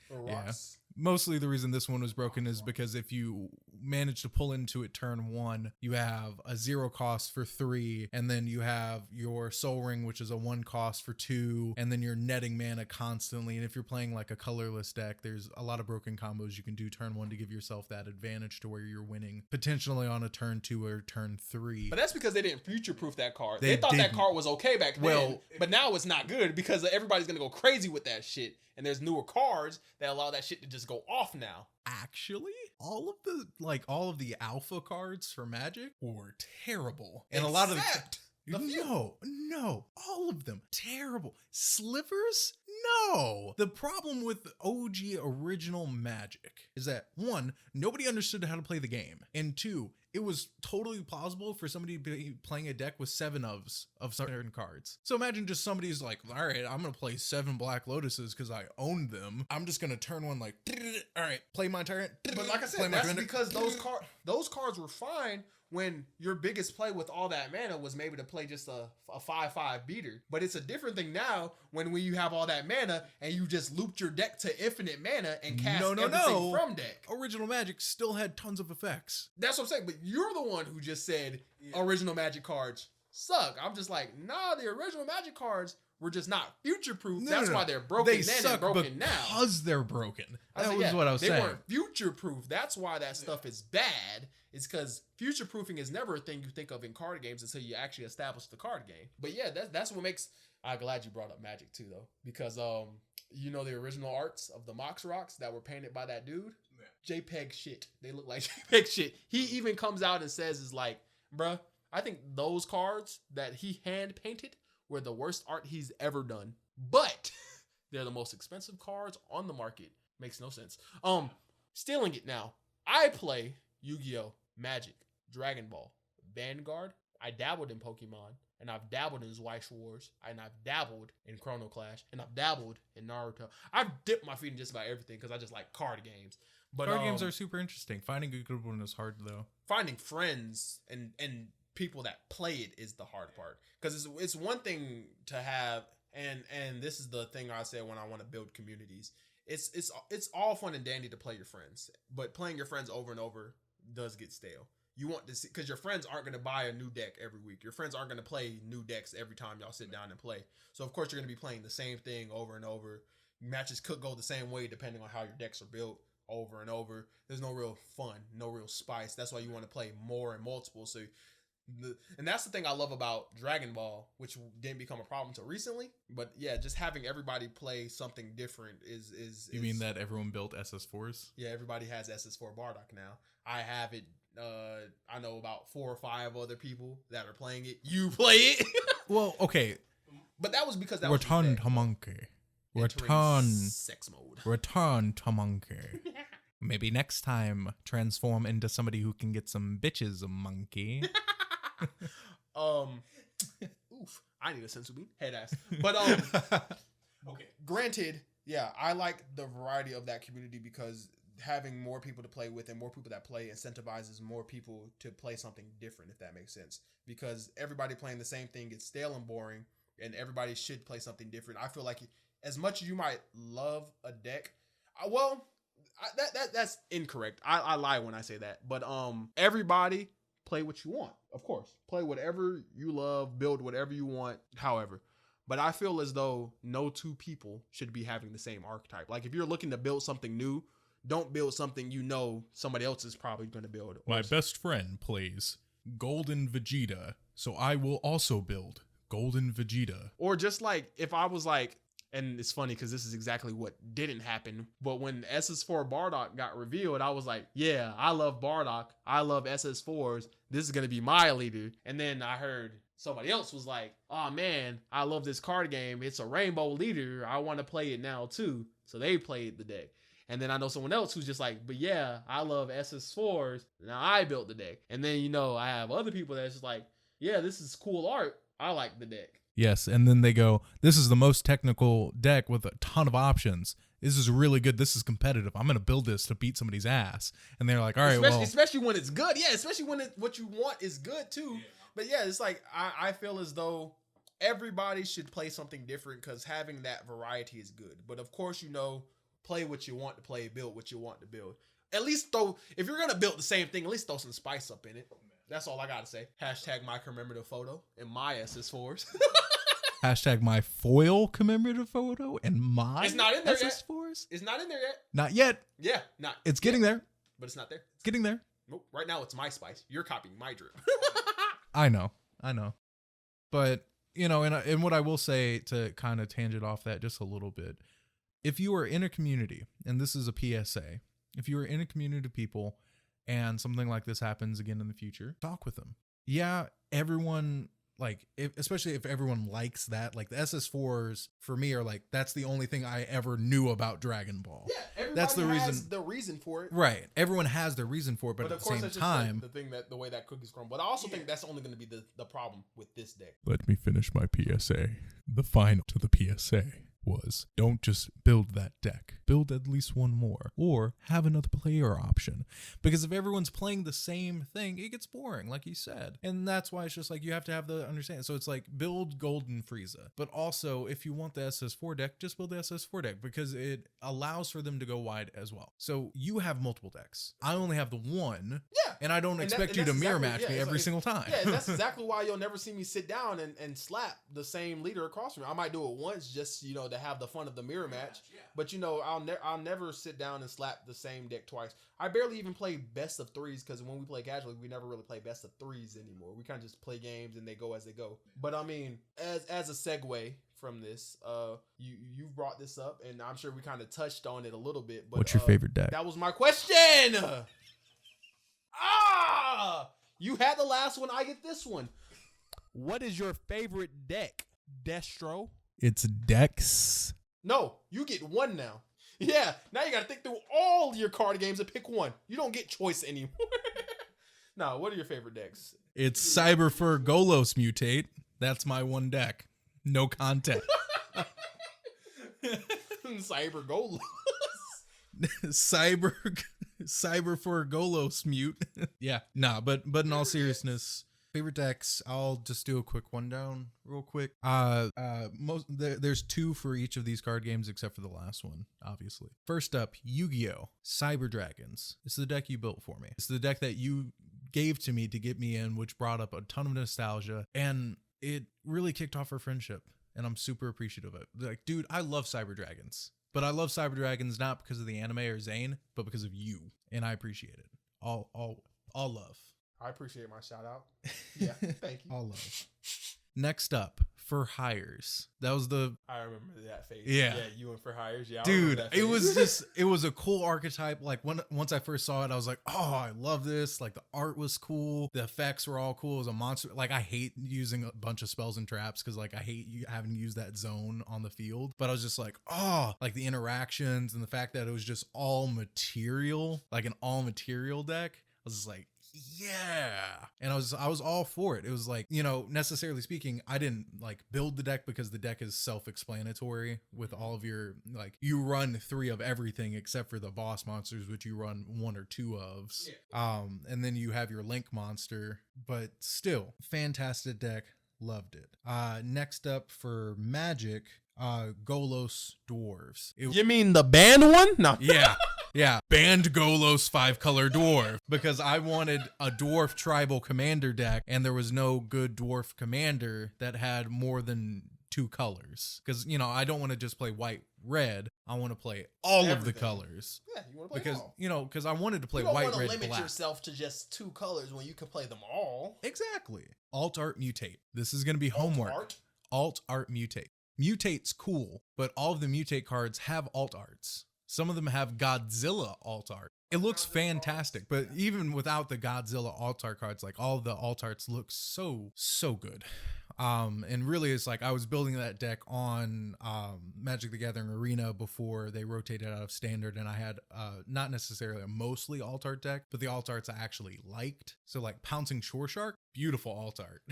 or rocks. Yeah. Mostly the reason this one was broken is because if you manage to pull into it turn 1, you have a 0 cost for 3, and then you have your Soul Ring, which is a 1 cost for 2, and then you're netting mana constantly. And if you're playing like a colorless deck, there's a lot of broken combos you can do turn 1 to give yourself that advantage to where you're winning potentially on a turn 2 or turn 3. But that's because they didn't future-proof that card. They thought that card was okay back then, but now it's not good because everybody's gonna go crazy with that shit. And there's newer cards that allow that shit to just go off now. Actually, all of the alpha cards for Magic were terrible. And a lot of no, all of them terrible. Slivers? No. The problem with OG original Magic is that 1, nobody understood how to play the game, and 2, it was totally plausible for somebody to be playing a deck with 7 of certain cards. So imagine just somebody's like, all right, I'm going to play 7 Black Lotuses because I own them. I'm just going to turn one like, all right, play my turn. But like I said, that's because those cards were fine when your biggest play with all that mana was maybe to play just a 5/5 beater. But it's a different thing now when you have all that mana and you just looped your deck to infinite mana and cast everything from deck. Original Magic still had tons of effects. That's what I'm saying. But you're the one who just said original Magic cards suck. I'm just like, nah, the original Magic cards were just not future-proof. That's why they're broken. They suck broken now. Because they're broken. That was what I was saying. They weren't future-proof. That's why that stuff is bad. It's because future-proofing is never a thing you think of in card games until you actually establish the card game. But yeah, that's what makes... I'm glad you brought up Magic too, though. Because, you know the original arts of the Mox Rocks that were painted by that dude? Yeah. JPEG shit. They look like JPEG shit. He even comes out and says, is like, bruh, I think those cards that he hand-painted were the worst art he's ever done. But they're the most expensive cards on the market. Makes no sense. Stealing it now. I play Yu-Gi-Oh! Magic, Dragon Ball, Vanguard. I dabbled in Pokemon, and I've dabbled in Weiss Wars, and I've dabbled in Chrono Clash, and I've dabbled in Naruto. I've dipped my feet in just about everything because I just like card games. But card games are super interesting. Finding a good one is hard though. Finding friends and people that play it is the hard part, because it's one thing to have, and this is the thing I say when I want to build communities. It's all fun and dandy to play your friends, but playing your friends over and over does get stale. You want to see, because your friends aren't going to buy a new deck every week. Your friends aren't going to play new decks every time y'all sit down and play. So of course you're going to be playing the same thing over and over. Matches could go the same way depending on how your decks are built. over and over. There's no real fun, no real spice. That's why you want to play more and multiple. So, and that's the thing I love about Dragon Ball, which didn't become a problem until recently. But yeah, just having everybody play something different is. You mean that everyone built SS4s? Yeah, everybody has SS4 Bardock now. I have it. I know about 4 or 5 other people that are playing it. You play it. Well, okay. But that was because that Return was to monkey. Return sex mode. Return to monkey. Maybe next time transform into somebody who can get some bitches, monkey. Oof. I need a sensu bean. Head ass. But okay. Granted, yeah, I like the variety of that community because having more people to play with and more people that play incentivizes more people to play something different, if that makes sense. Because everybody playing the same thing gets stale and boring, and everybody should play something different. I feel like as much as you might love a deck, that's incorrect. I lie when I say that. But everybody play what you want, of course. Play whatever you love, build whatever you want, however. But I feel as though no two people should be having the same archetype. Like if you're looking to build something new, don't build something you know somebody else is probably going to build. My best friend plays Golden Vegeta, so I will also build Golden Vegeta. Or just like if I was like, and it's funny because this is exactly what didn't happen, but when SS4 Bardock got revealed, I was like, yeah, I love Bardock. I love SS4s. This is going to be my leader. And then I heard somebody else was like, oh man, I love this card game. It's a rainbow leader. I want to play it now too. So they played the deck. And then I know someone else who's just like, but yeah, I love SS4s. Now I built the deck. And then, I have other people that's just like, yeah, this is cool art. I like the deck. Yes, and then they go, this is the most technical deck with a ton of options. This is really good. This is competitive. I'm going to build this to beat somebody's ass. And they're like, all right, especially when it's good. Yeah, especially when what you want is good too. Yeah. But yeah, it's like, I feel as though everybody should play something different because having that variety is good. But of course, play what you want to play, build what you want to build. At least if you're going to build the same thing, at least throw some spice up in it. That's all I got to say. Hashtag my commemorative photo and my SS4s. Hashtag my foil commemorative photo and my it's not in there SS4s. Yet. It's not in there yet. Not yet. Yeah, not. It's getting there. But it's not there. It's getting there. Nope. Right now it's my spice. You're copying my drip. I know. But, and what I will say to kind of tangent off that just a little bit, if you are in a community, and this is a PSA, if you are in a community of people and something like this happens again in the future, talk with them. Yeah, everyone, especially if everyone likes that, like the SS4s for me are like, that's the only thing I ever knew about Dragon Ball. Yeah, everybody that's has the reason for it. Right. Everyone has their reason for it, but at the same time, the thing the way that cookies crumble. But I also think that's only going to be the problem with this deck. Let me finish my PSA. The final to the PSA was, don't just build that deck. Build at least one more, or have another player option. Because if everyone's playing the same thing, it gets boring, like you said. And that's why it's just like, you have to have the understanding. So it's like, build Golden Frieza. But also, if you want the SS4 deck, just build the SS4 deck, because it allows for them to go wide as well. So you have multiple decks. I only have the one. Yeah. And I don't expect you to mirror match me every single time. Yeah, that's exactly why you'll never see me sit down and slap the same leader across from me. I might do it once just, to have the fun of the mirror match. Yeah. But, I'll never sit down and slap the same deck twice. I barely even play best of threes because when we play casually, we never really play best of threes anymore. We kind of just play games and they go as they go. But I mean, as a segue from this, you brought this up and I'm sure we kind of touched on it a little bit. But what's your favorite deck? That was my question. You had the last one. I get this one. What is your favorite deck, Destro? It's Dex. No, you get one now. Yeah, now you got to think through all your card games and pick one. You don't get choice anymore. Now, what are your favorite decks? It's Cyberfur Golos Mutate. That's my one deck. No content. Cyber Golos. Cyberfur Golos Mute. Yeah, nah, but in all seriousness, favorite decks, I'll just do a quick rundown real quick. There's 2 for each of these card games except for the last one, obviously. First up, Yu-Gi-Oh! Cyber Dragons. It's the deck you built for me. It's the deck that you gave to me to get me in, which brought up a ton of nostalgia, and it really kicked off our friendship, and I'm super appreciative of it. Like, dude, I love Cyber Dragons. But I love Cyber Dragons not because of the anime or Zane, but because of you, and I appreciate it. All love. I appreciate my shout out. Yeah, thank you. All love. Next up, For Hires. That was the... I remember that phase. Yeah. You went For Hires. Yeah, dude, it was a cool archetype. Like once I first saw it, I was like, oh, I love this. Like the art was cool. The effects were all cool. It was a monster. Like I hate using a bunch of spells and traps because like I hate having to use that zone on the field. But I was just like, oh, like the interactions and the fact that it was just all material, like an all material deck. I was just like, yeah. And I was all for it. It was like, necessarily speaking, I didn't like build the deck because the deck is self-explanatory with all of your, like, you run 3 of everything except for the boss monsters, which you run 1 or 2 of. Yeah. And then you have your Link monster, but still fantastic deck. Loved it. Next up for Magic, Golos Dwarves. You mean the band one? No. Yeah. Yeah, banned Golos 5-color dwarf because I wanted a dwarf tribal commander deck and there was no good dwarf commander that had more than 2 colors. Because, I don't want to just play white, red. I want to play all of the colors. Yeah, you want to play them all. Because I wanted to play white, red, black. You don't want to limit yourself to just 2 colors when you can play them all. Exactly. Alt Art Mutate. This is going to be homework. Alt Art Mutate. Mutate's cool, but all of the Mutate cards have alt arts. Some of them have Godzilla alt art. It looks fantastic, but even without the Godzilla alt art cards, like all of the alt arts look so good. And really it's like I was building that deck on Magic the Gathering Arena before they rotated out of standard, and I had not necessarily a mostly alt art deck, but the alt arts I actually liked. So like Pouncing Shore Shark, beautiful alt art.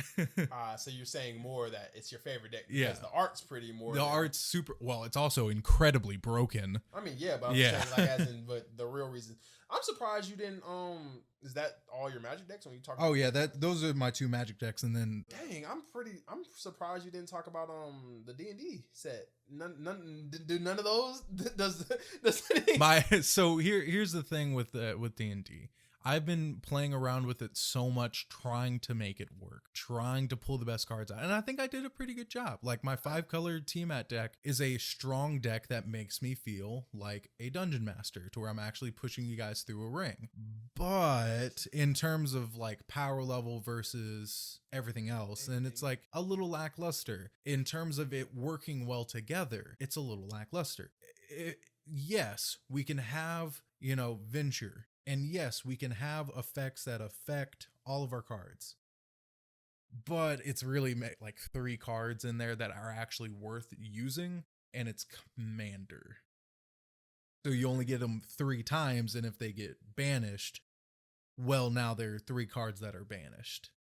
So you're saying more that it's your favorite deck because the art's pretty more. The art's super, well, it's also incredibly broken. I mean, yeah, but I'm saying like as in, but the real reason. I'm surprised you didn't, is that all your Magic decks when you talk about? Oh yeah, those are my 2 Magic decks, and then... Dang, I'm surprised you didn't talk about, the D&D set. None of those? Does So here's the thing with D&D. I've been playing around with it so much, trying to make it work, trying to pull the best cards out. And I think I did a pretty good job. Like my 5-color T-Mat deck is a strong deck that makes me feel like a dungeon master to where I'm actually pushing you guys through a ring. But in terms of like power level versus everything else, and it's like a little lackluster. In terms of it working well together, it's a little lackluster. Yes, we can have, Venture. And yes, we can have effects that affect all of our cards. But it's really like 3 cards in there that are actually worth using, and it's Commander. So you only get them 3 times, and if they get banished, well, now there are 3 cards that are banished.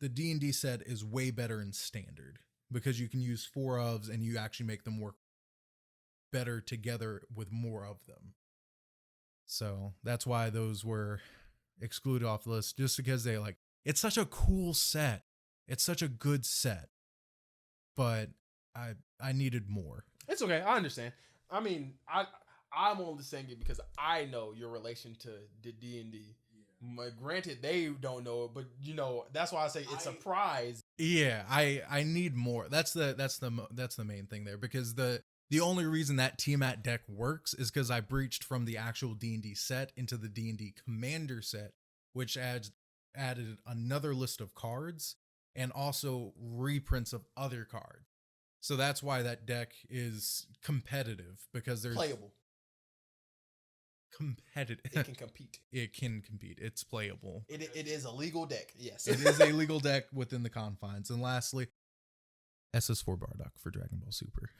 The D&D set is way better in Standard because you can use 4 ofs and you actually make them work better together with more of them. So that's why those were excluded off the list, just because it's such a cool set. It's such a good set, but I needed more. It's okay. I understand. I mean, I'm only saying it because I know your relation to the D&D. Yeah. Granted, they don't know it, but that's why I say it's a prize. Yeah, I need more. That's the main thing there, because the only reason that T-Mat deck works is because I breached from the actual D&D set into the D&D Commander set, which added another list of cards and also reprints of other cards. So that's why that deck is competitive, because there's... Playable. Competitive. It can compete. It can compete. It's playable. It is a legal deck, yes. It is a legal deck within the confines. And lastly, SS4 Bardock for Dragon Ball Super.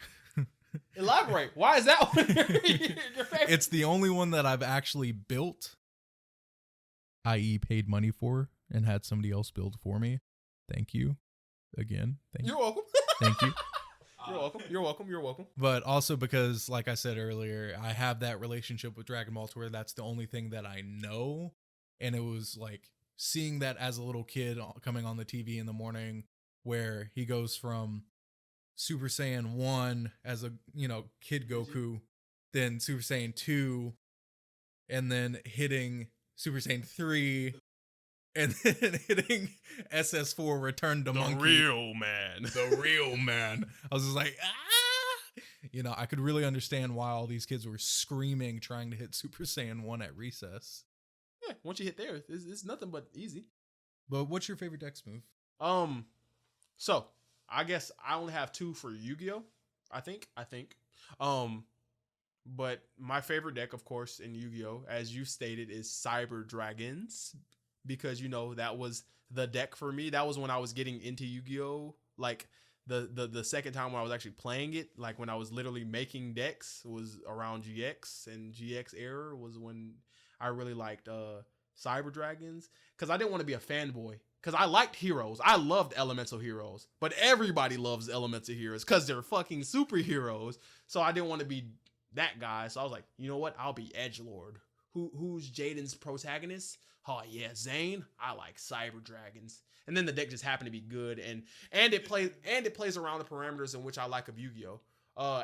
Elaborate. Why is that one your favorite? It's the only one that I've actually built, i.e. paid money for, and had somebody else build for me. Thank you. Again. You're welcome. Thank you. You're welcome. But also because, like I said earlier, I have that relationship with Dragon Ball to where that's the only thing that I know. And it was like seeing that as a little kid coming on the TV in the morning, where he goes from Super Saiyan 1 as a, kid Goku, then Super Saiyan 2, and then hitting Super Saiyan 3, and then hitting SS4 Return to Monkey. The real man. The real man. I was just like, You know, I could really understand why all these kids were screaming trying to hit Super Saiyan 1 at recess. Yeah, once you hit there, it's nothing but easy. But what's your favorite Dex move? So I guess I only have two for Yu-Gi-Oh. I think. But my favorite deck, of course, in Yu-Gi-Oh, as you stated, is Cyber Dragons, because that was the deck for me. That was when I was getting into Yu-Gi-Oh, like the second time when I was actually playing it, like when I was literally making decks, was around GX, and GX era was when I really liked Cyber Dragons, because I didn't want to be a fanboy, because I liked heroes. I loved elemental heroes, but everybody loves elemental heroes because they're fucking superheroes. So I didn't want to be that guy. So I was like, you know what? I'll be Edgelord. Who's Jaden's protagonist? Oh yeah, Zane. I like Cyber Dragons. And then the deck just happened to be good, and it plays around the parameters in which I like of Yu-Gi-Oh.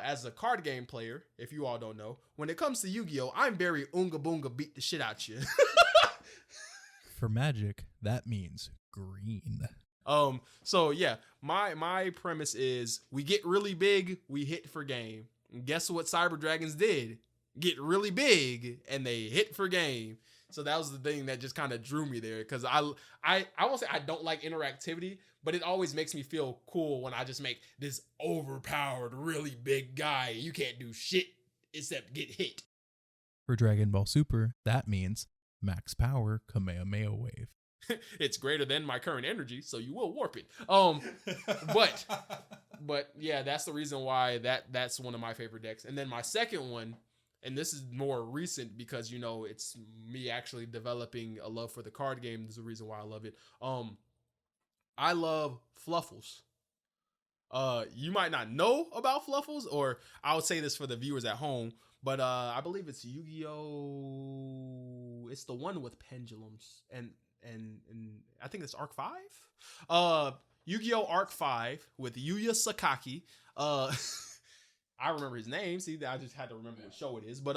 As a card game player, if you all don't know, when it comes to Yu-Gi-Oh, I'm very Oonga Boonga beat the shit out you. For Magic, that means green. So yeah, my premise is we get really big, we hit for game. And guess what Cyber Dragons did? Get really big and they hit for game. So that was the thing that just kind of drew me there, because I won't say I don't like interactivity, but it always makes me feel cool when I just make this overpowered, really big guy. You can't do shit except get hit. For Dragon Ball Super, that means max power Kamehameha wave. It's greater than my current energy, so you will warp it. But yeah, that's the reason why that's one of my favorite decks. And then my second one, and this is more recent because it's me actually developing a love for the card game. There's a reason why I love it. I love Fluffles. You might not know about Fluffles, or I would say this for the viewers at home, but I believe it's Yu-Gi-Oh! It's the one with pendulums, and I think it's Arc 5. Yu-Gi-Oh! Arc 5 with Yuya Sakaki. I remember his name. See, I just had to remember what show it is. But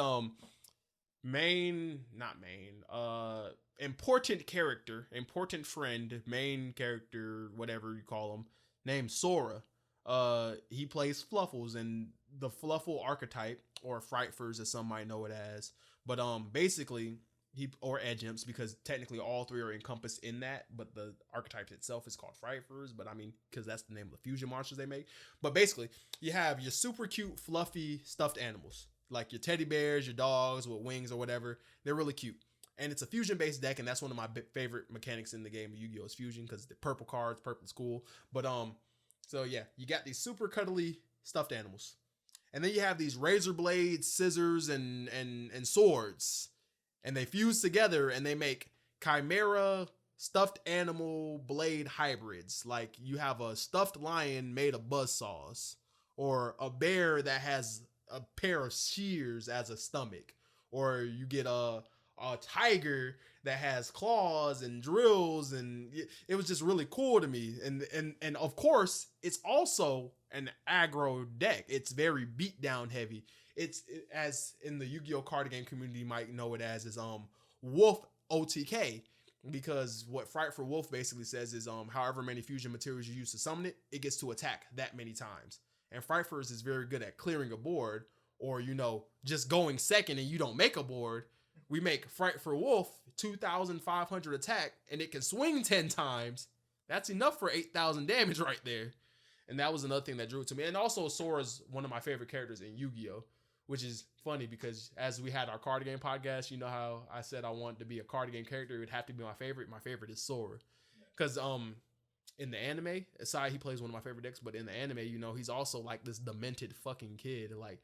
important character, important friend, main character, whatever you call him, named Sora. He plays Fluffles, and the Fluffle archetype, or Frightfurs as some might know it as. But basically, or Edge Imps, because technically all three are encompassed in that, but the archetype itself is called Frightfurs, but I mean, because that's the name of the fusion monsters they make. But basically, you have your super cute, fluffy, stuffed animals, like your teddy bears, your dogs with wings or whatever. They're really cute. And it's a fusion-based deck, and that's one of my favorite mechanics in the game of Yu-Gi-Oh! Is fusion, because the purple cards, purple is cool. But so yeah, you got these super cuddly stuffed animals. And then you have these razor blades, scissors, and swords. And they fuse together and they make chimera stuffed animal blade hybrids. Like you have a stuffed lion made of buzzsaws, or a bear that has a pair of shears as a stomach, or you get a tiger that has claws and drills, and it was just really cool to me. And of course, it's also an aggro deck. It's very beatdown heavy. As in the Yu-Gi-Oh! Card game community you might know it as, is Wolf OTK, because what Fright for Wolf basically says is however many fusion materials you use to summon it, it gets to attack that many times. And Frightfurs is very good at clearing a board, or just going second and you don't make a board. We make Fright for Wolf 2,500 attack, and it can swing 10 times. That's enough for 8,000 damage right there. And that was another thing that drew it to me. And also, Sora's one of my favorite characters in Yu-Gi-Oh!, which is funny because as we had our card game podcast, you know how I said I want to be a card game character, it would have to be my favorite. My favorite is Sora. Because in the anime, aside, he plays one of my favorite decks, but in the anime, he's also like this demented fucking kid. Like,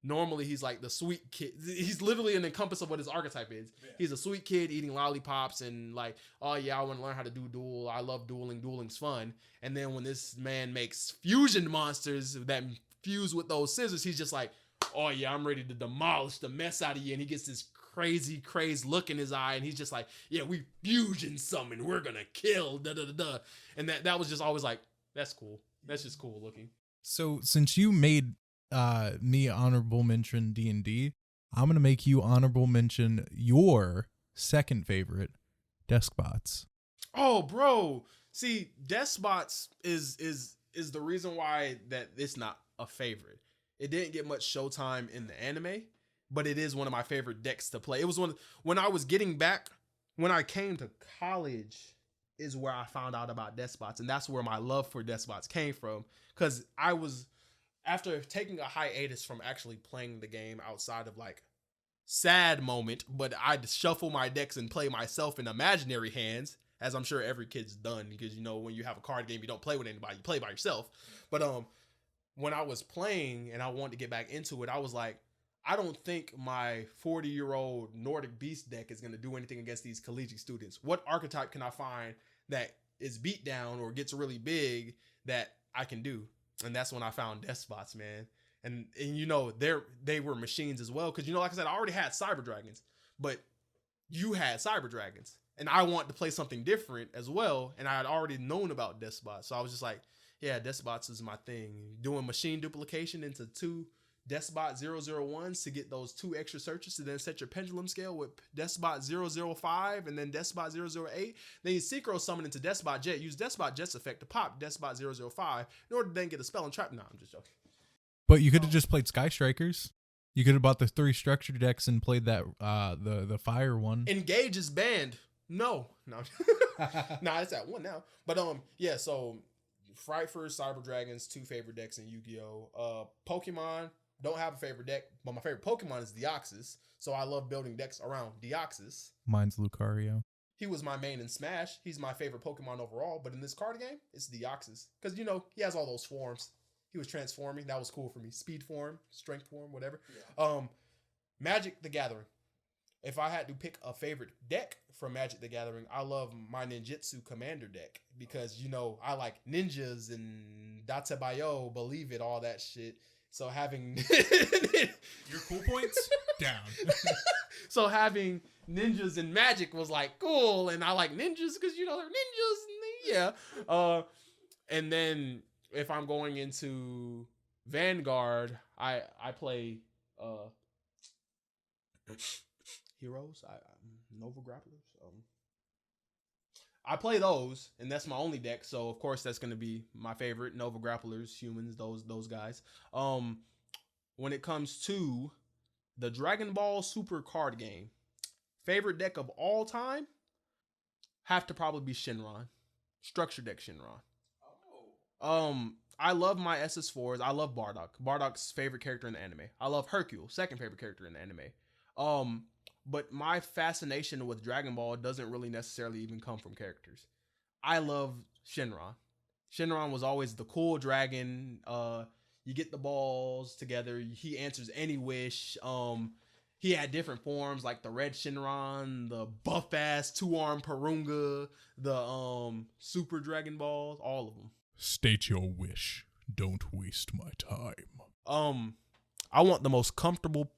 normally he's like the sweet kid. He's literally an encompass of what his archetype is. Yeah. He's a sweet kid eating lollipops and like, oh yeah, I want to learn how to do duel. I love dueling. Dueling's fun. And then when this man makes fusion monsters that fuse with those scissors, he's just like, oh yeah, I'm ready to demolish the mess out of you. And he gets this crazed look in his eye, and he's just like, yeah, we fusion summon. We're gonna kill. Da da da da. And that was just always like, that's cool. That's just cool looking. So since you made me honorable mention D&D, I'm gonna make you honorable mention your second favorite, Deskbots. Oh, bro. See, Deskbots is the reason why that it's not a favorite. It didn't get much showtime in the anime, but it is one of my favorite decks to play. It was when I came to college is where I found out about Despots, and that's where my love for Despots came from. Because I was, after taking a hiatus from actually playing the game outside of like sad moment, but I'd shuffle my decks and play myself in imaginary hands, as I'm sure every kid's done, because you know when you have a card game, you don't play with anybody, you play by yourself. But when I was playing and I wanted to get back into it, I was like, I don't think my 40-year-old Nordic Beast deck is going to do anything against these collegiate students. What archetype can I find that is beat down or gets really big that I can do? And that's when I found Despots, man. And you know, they were machines as well. Because, you know, like I said, I already had Cyber Dragons, but you had Cyber Dragons. And I wanted to play something different as well. And I had already known about Despots. So I was just like, yeah, Despots is my thing. Doing machine duplication into 2 Despot 001s to get those 2 extra searches to then set your pendulum scale with Despot 005 and then Despot 008. Then you synchro summon into Despot Jet. Use Despot Jet's effect to pop Despot 005 in order to then get a spell and trap. No, I'm just joking. But you could have just played Sky Strikers. You could have bought the 3 structure decks and played that the fire one. Engage is banned. No. Nah, it's at 1 now. But yeah, so Frightfur, Cyber Dragons, 2 favorite decks in Yu-Gi-Oh! Pokemon, don't have a favorite deck, but my favorite Pokemon is Deoxys. So I love building decks around Deoxys. Mine's Lucario. He was my main in Smash. He's my favorite Pokemon overall. But in this card game, it's Deoxys. Because, you know, he has all those forms. He was transforming. That was cool for me. Speed form, strength form, whatever. Yeah. Magic the Gathering. If I had to pick a favorite deck from Magic the Gathering, I love my Ninjutsu Commander deck. Because, you know, I like ninjas and Datebayo, Believe It, all that shit. So having your cool points down. So having ninjas and magic was like cool, and I like ninjas because you know they're ninjas. And yeah. And then if I'm going into Vanguard, I play Heroes, Nova Grapplers. I play those, and that's my only deck. So of course that's going to be my favorite. Nova Grapplers, humans, those guys. When it comes to the Dragon Ball Super card game, favorite deck of all time have to probably be Shinron, structure deck Shinron. I love my SS4s. I love Bardock. Bardock's favorite character in the anime. I love Hercule, second favorite character in the anime. But my fascination with Dragon Ball doesn't really necessarily even come from characters. I love Shinron. Shinron was always the cool dragon. You get the balls together. He answers any wish. He had different forms like the red Shinron, the buff ass 2-arm Porunga, the super Dragon Balls, all of them. State your wish. Don't waste my time. I want the most comfortable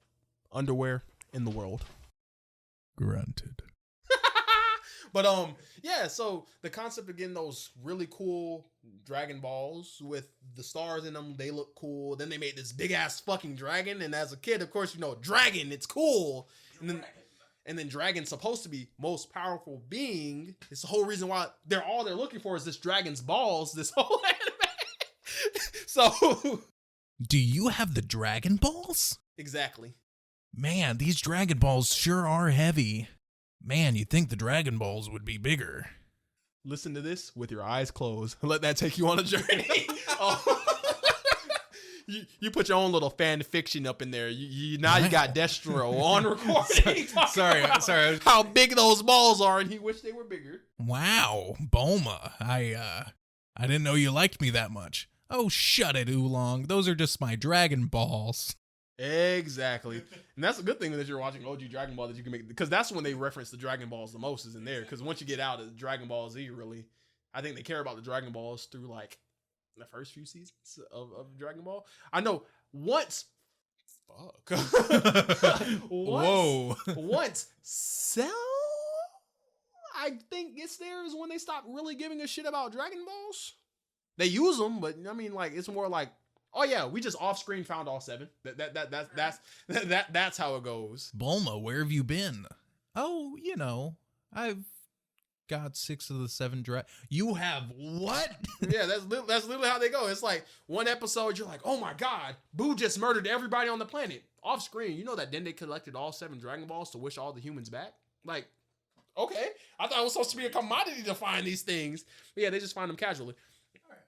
underwear in the world. Granted. But yeah, so the concept of getting those really cool Dragon Balls with the stars in them, they look cool. Then they made this big ass fucking dragon, and as a kid, of course, you know, dragon, it's cool. And then dragon's supposed to be most powerful being. It's the whole reason why they're looking for is this dragon's balls, this whole anime. So do you have the Dragon Balls? Exactly. Man, these Dragon Balls sure are heavy. Man, you'd think the Dragon Balls would be bigger. Listen to this with your eyes closed. Let that take you on a journey. You put your own little fan fiction up in there. You got Destro on recording. Sorry. How big those balls are, and he wished they were bigger. Wow, Bulma. I didn't know you liked me that much. Oh, shut it, Oolong. Those are just my Dragon Balls. Exactly. And that's a good thing that you're watching OG Dragon Ball that you can make, because that's when they reference the Dragon Balls the most is in there. Because once you get out of Dragon Ball Z, really, I think they care about the Dragon Balls through like the first few seasons of Dragon Ball. I know once. Whoa. Once Cell, I think gets there is when they stop really giving a shit about Dragon Balls. They use them, but I mean, like it's more like, oh yeah, we just off screen found all 7. That's how it goes. Bulma, where have you been? Oh, you know, I've got 6 of the 7 You have what? Yeah, that's literally how they go. It's like one episode, you're like, oh my God, Boo just murdered everybody on the planet. Off screen, you know that then they collected all 7 Dragon Balls to wish all the humans back? Like, okay. I thought it was supposed to be a commodity to find these things. But yeah, they just find them casually.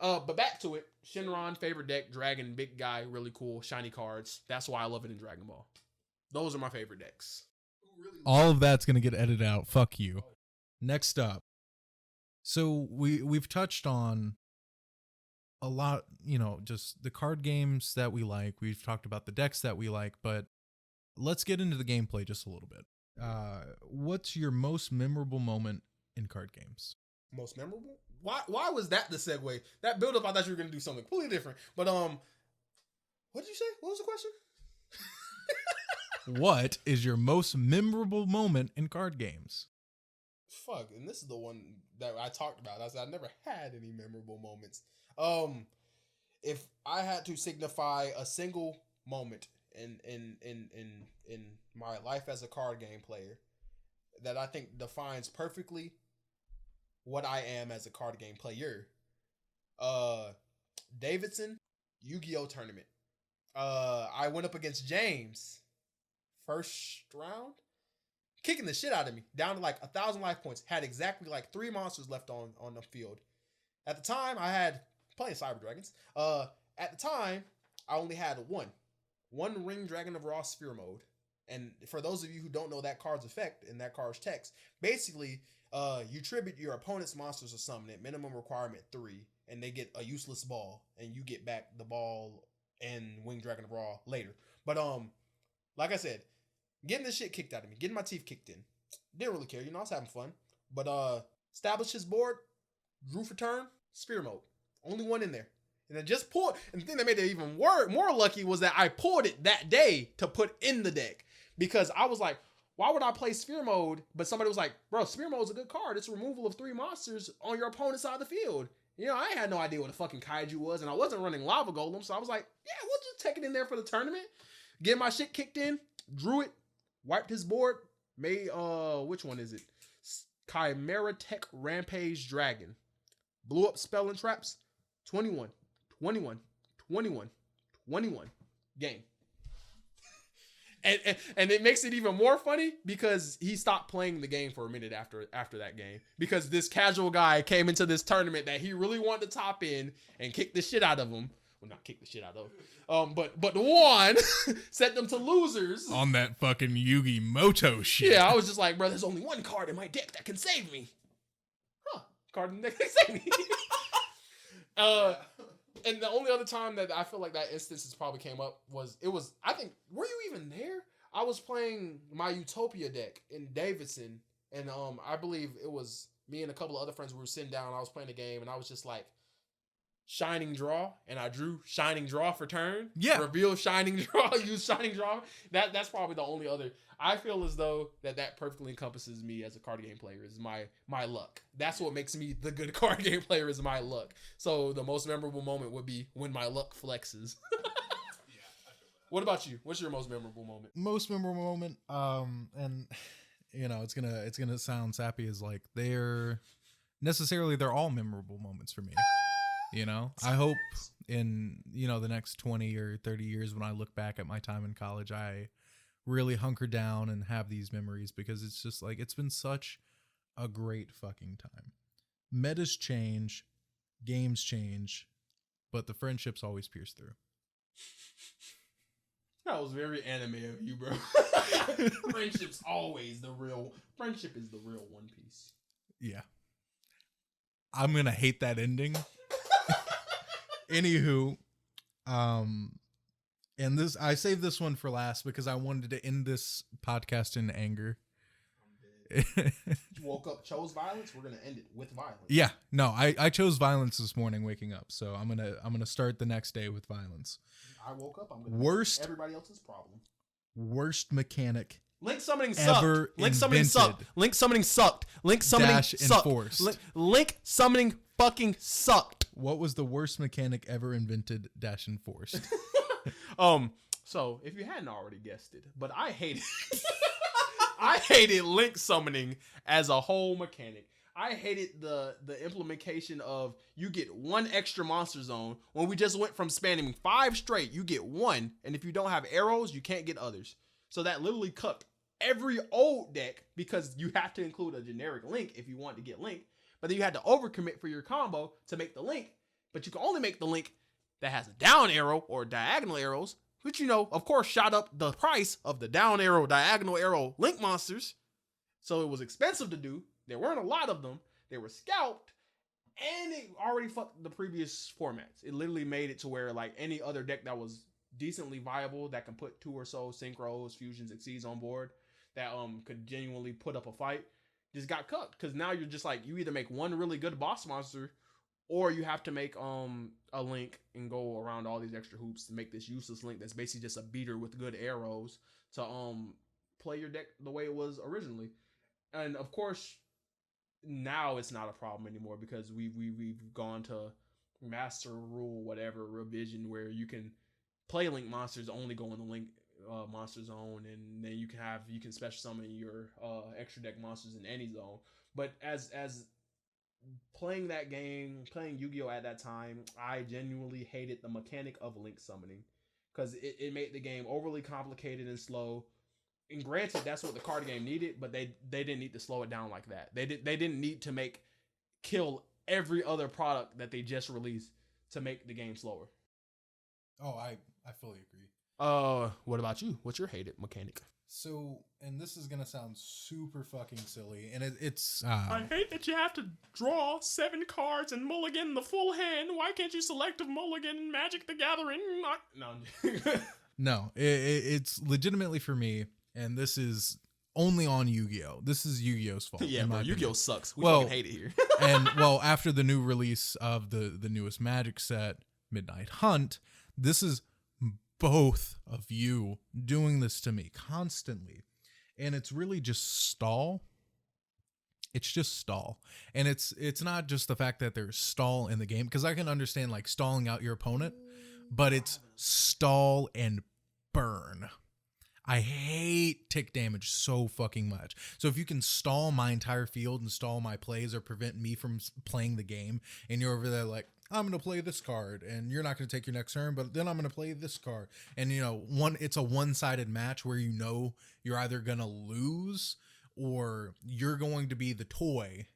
But back to it. Shenron, favorite deck, Dragon, big guy, really cool, shiny cards. That's why I love it in Dragon Ball. Those are my favorite decks. All of that's going to get edited out. Fuck you. Next up. So we've touched on a lot, just the card games that we like. We've talked about the decks that we like, but let's get into the gameplay just a little bit. What's your most memorable moment in card games? Most memorable? Why was that the segue? That build up, I thought you were going to do something completely different. But what did you say? What was the question? What is your most memorable moment in card games? Fuck, and this is the one that I talked about. I said I never had any memorable moments. If I had to signify a single moment in my life as a card game player that I think defines perfectly what I am as a card game player, Davidson Yu-Gi-Oh tournament. I went up against James, first round, kicking the shit out of me, down to like 1,000 life points. Had exactly like 3 monsters left on the field. At the time, I had playing Cyber Dragons. At the time, I only had one Ring Dragon of Raw Sphere Mode. And for those of you who don't know that card's effect and that card's text, basically, you tribute your opponent's monsters or summon it, minimum requirement 3, and they get a useless ball, and you get back the ball and Wing Dragon of Raw later. But like I said, getting this shit kicked out of me, getting my teeth kicked in. Didn't really care, I was having fun. But established his board, drew for turn, Sphere Mode. Only one in there. And I just pulled, and the thing that made it even more lucky was that I pulled it that day to put in the deck. Because I was like, why would I play Sphere Mode? But somebody was like, bro, Sphere Mode is a good card. It's removal of 3 monsters on your opponent's side of the field. I had no idea what a fucking kaiju was, and I wasn't running Lava Golem, so I was like, yeah, we'll just take it in there for the tournament. Get my shit kicked in, drew it, wiped his board, made, which one is it? Chimera Tech Rampage Dragon. Blew up Spell and Traps, 21, 21, 21, 21. Game. And it makes it even more funny because he stopped playing the game for a minute after that game, because this casual guy came into this tournament that he really wanted to top in and kick the shit out of him. Well, not kick the shit out of, but won, set them to losers on that fucking Yugi Moto shit. Yeah, I was just like, bro, there's only one card in my deck that can save me. Card in the deck that can save me. And the only other time that I feel like that instance probably came up was, I think, were you even there? I was playing my Utopia deck in Davidson, and I believe it was me and a couple of other friends. We were sitting down, I was playing the game, and I was just like, Shining Draw, and I drew Shining Draw for turn. Yeah. Reveal Shining Draw, use Shining Draw. That's probably the only other. I feel as though that perfectly encompasses me as a card game player, is my luck. That's what makes me the good card game player, is my luck. So the most memorable moment would be when my luck flexes. What about you? What's your most memorable moment? Most memorable moment, and it's gonna sound sappy, as like they're all memorable moments for me. I hope in, the next 20 or 30 years, when I look back at my time in college, I really hunker down and have these memories, because it's just like, it's been such a great fucking time. Metas change, games change, but the friendships always pierce through. That was very anime of you, bro. Friendship is the real One Piece. Yeah. I'm going to hate that ending. Anywho, and this, I saved this one for last because I wanted to end this podcast in anger. You woke up, chose violence. We're gonna end it with violence. Yeah, no, I chose violence this morning waking up, so I'm gonna start the next day with violence. I woke up. I'm gonna worst everybody else's problem. Worst mechanic. Link summoning sucked. Link summoning sucked. Link summoning sucked. Link summoning sucked. Link summoning fucking sucked. What was the worst mechanic ever invented? Dash enforced. So if you hadn't already guessed it, but I hated I hated Link summoning as a whole mechanic. I hated the implementation of you get one extra monster zone when we just went from spamming 5 straight. You get one, and if you don't have arrows, you can't get others. So that literally cut every old deck because you have to include a generic link if you want to get link. But then you had to overcommit for your combo to make the link. But you can only make the link that has a down arrow or diagonal arrows, which, you know, of course, shot up the price of the down arrow, diagonal arrow link monsters. So it was expensive to do. There weren't a lot of them. They were scalped. And it already fucked the previous formats. It literally made it to where, like, any other deck that was decently viable that can put 2 or so synchros, fusions, exceeds on board that could genuinely put up a fight just got cut. Because now you're just like, you either make one really good boss monster or you have to make a link and go around all these extra hoops to make this useless link that's basically just a beater with good arrows to play your deck the way it was originally. And of course, now it's not a problem anymore because we've gone to master rule whatever revision where you can play link monsters only go in the link monster zone, and then you can special summon your extra deck monsters in any zone. But as playing that game, playing Yu-Gi-Oh at that time, I genuinely hated the mechanic of link summoning because it made the game overly complicated and slow. And granted, that's what the card game needed, but they didn't need to slow it down like that. They didn't need to kill every other product that they just released to make the game slower. Oh, I fully agree. What about you? What's your hated mechanic? So, and this is gonna sound super fucking silly, and it's I hate that you have to draw 7 cards and mulligan the full hand. Why can't you selective mulligan Magic the Gathering? No, it's legitimately for me, and this is only on Yu-Gi-Oh. This is Yu-Gi-Oh's fault. Yeah, bro, Yu-Gi-Oh sucks. We well, fucking hate it here. And after the new release of the newest Magic set, Midnight Hunt, this is both of you doing this to me constantly, and it's really just stall. It's just stall, and it's not just the fact that there's stall in the game, because I can understand like stalling out your opponent, but it's stall and burn. I hate tick damage so fucking much. So if you can stall my entire field and stall my plays or prevent me from playing the game, and you're over there like, I'm going to play this card and you're not going to take your next turn, but then I'm going to play this card. And, you know, it's a one-sided match where, you know, you're either going to lose or you're going to be the toy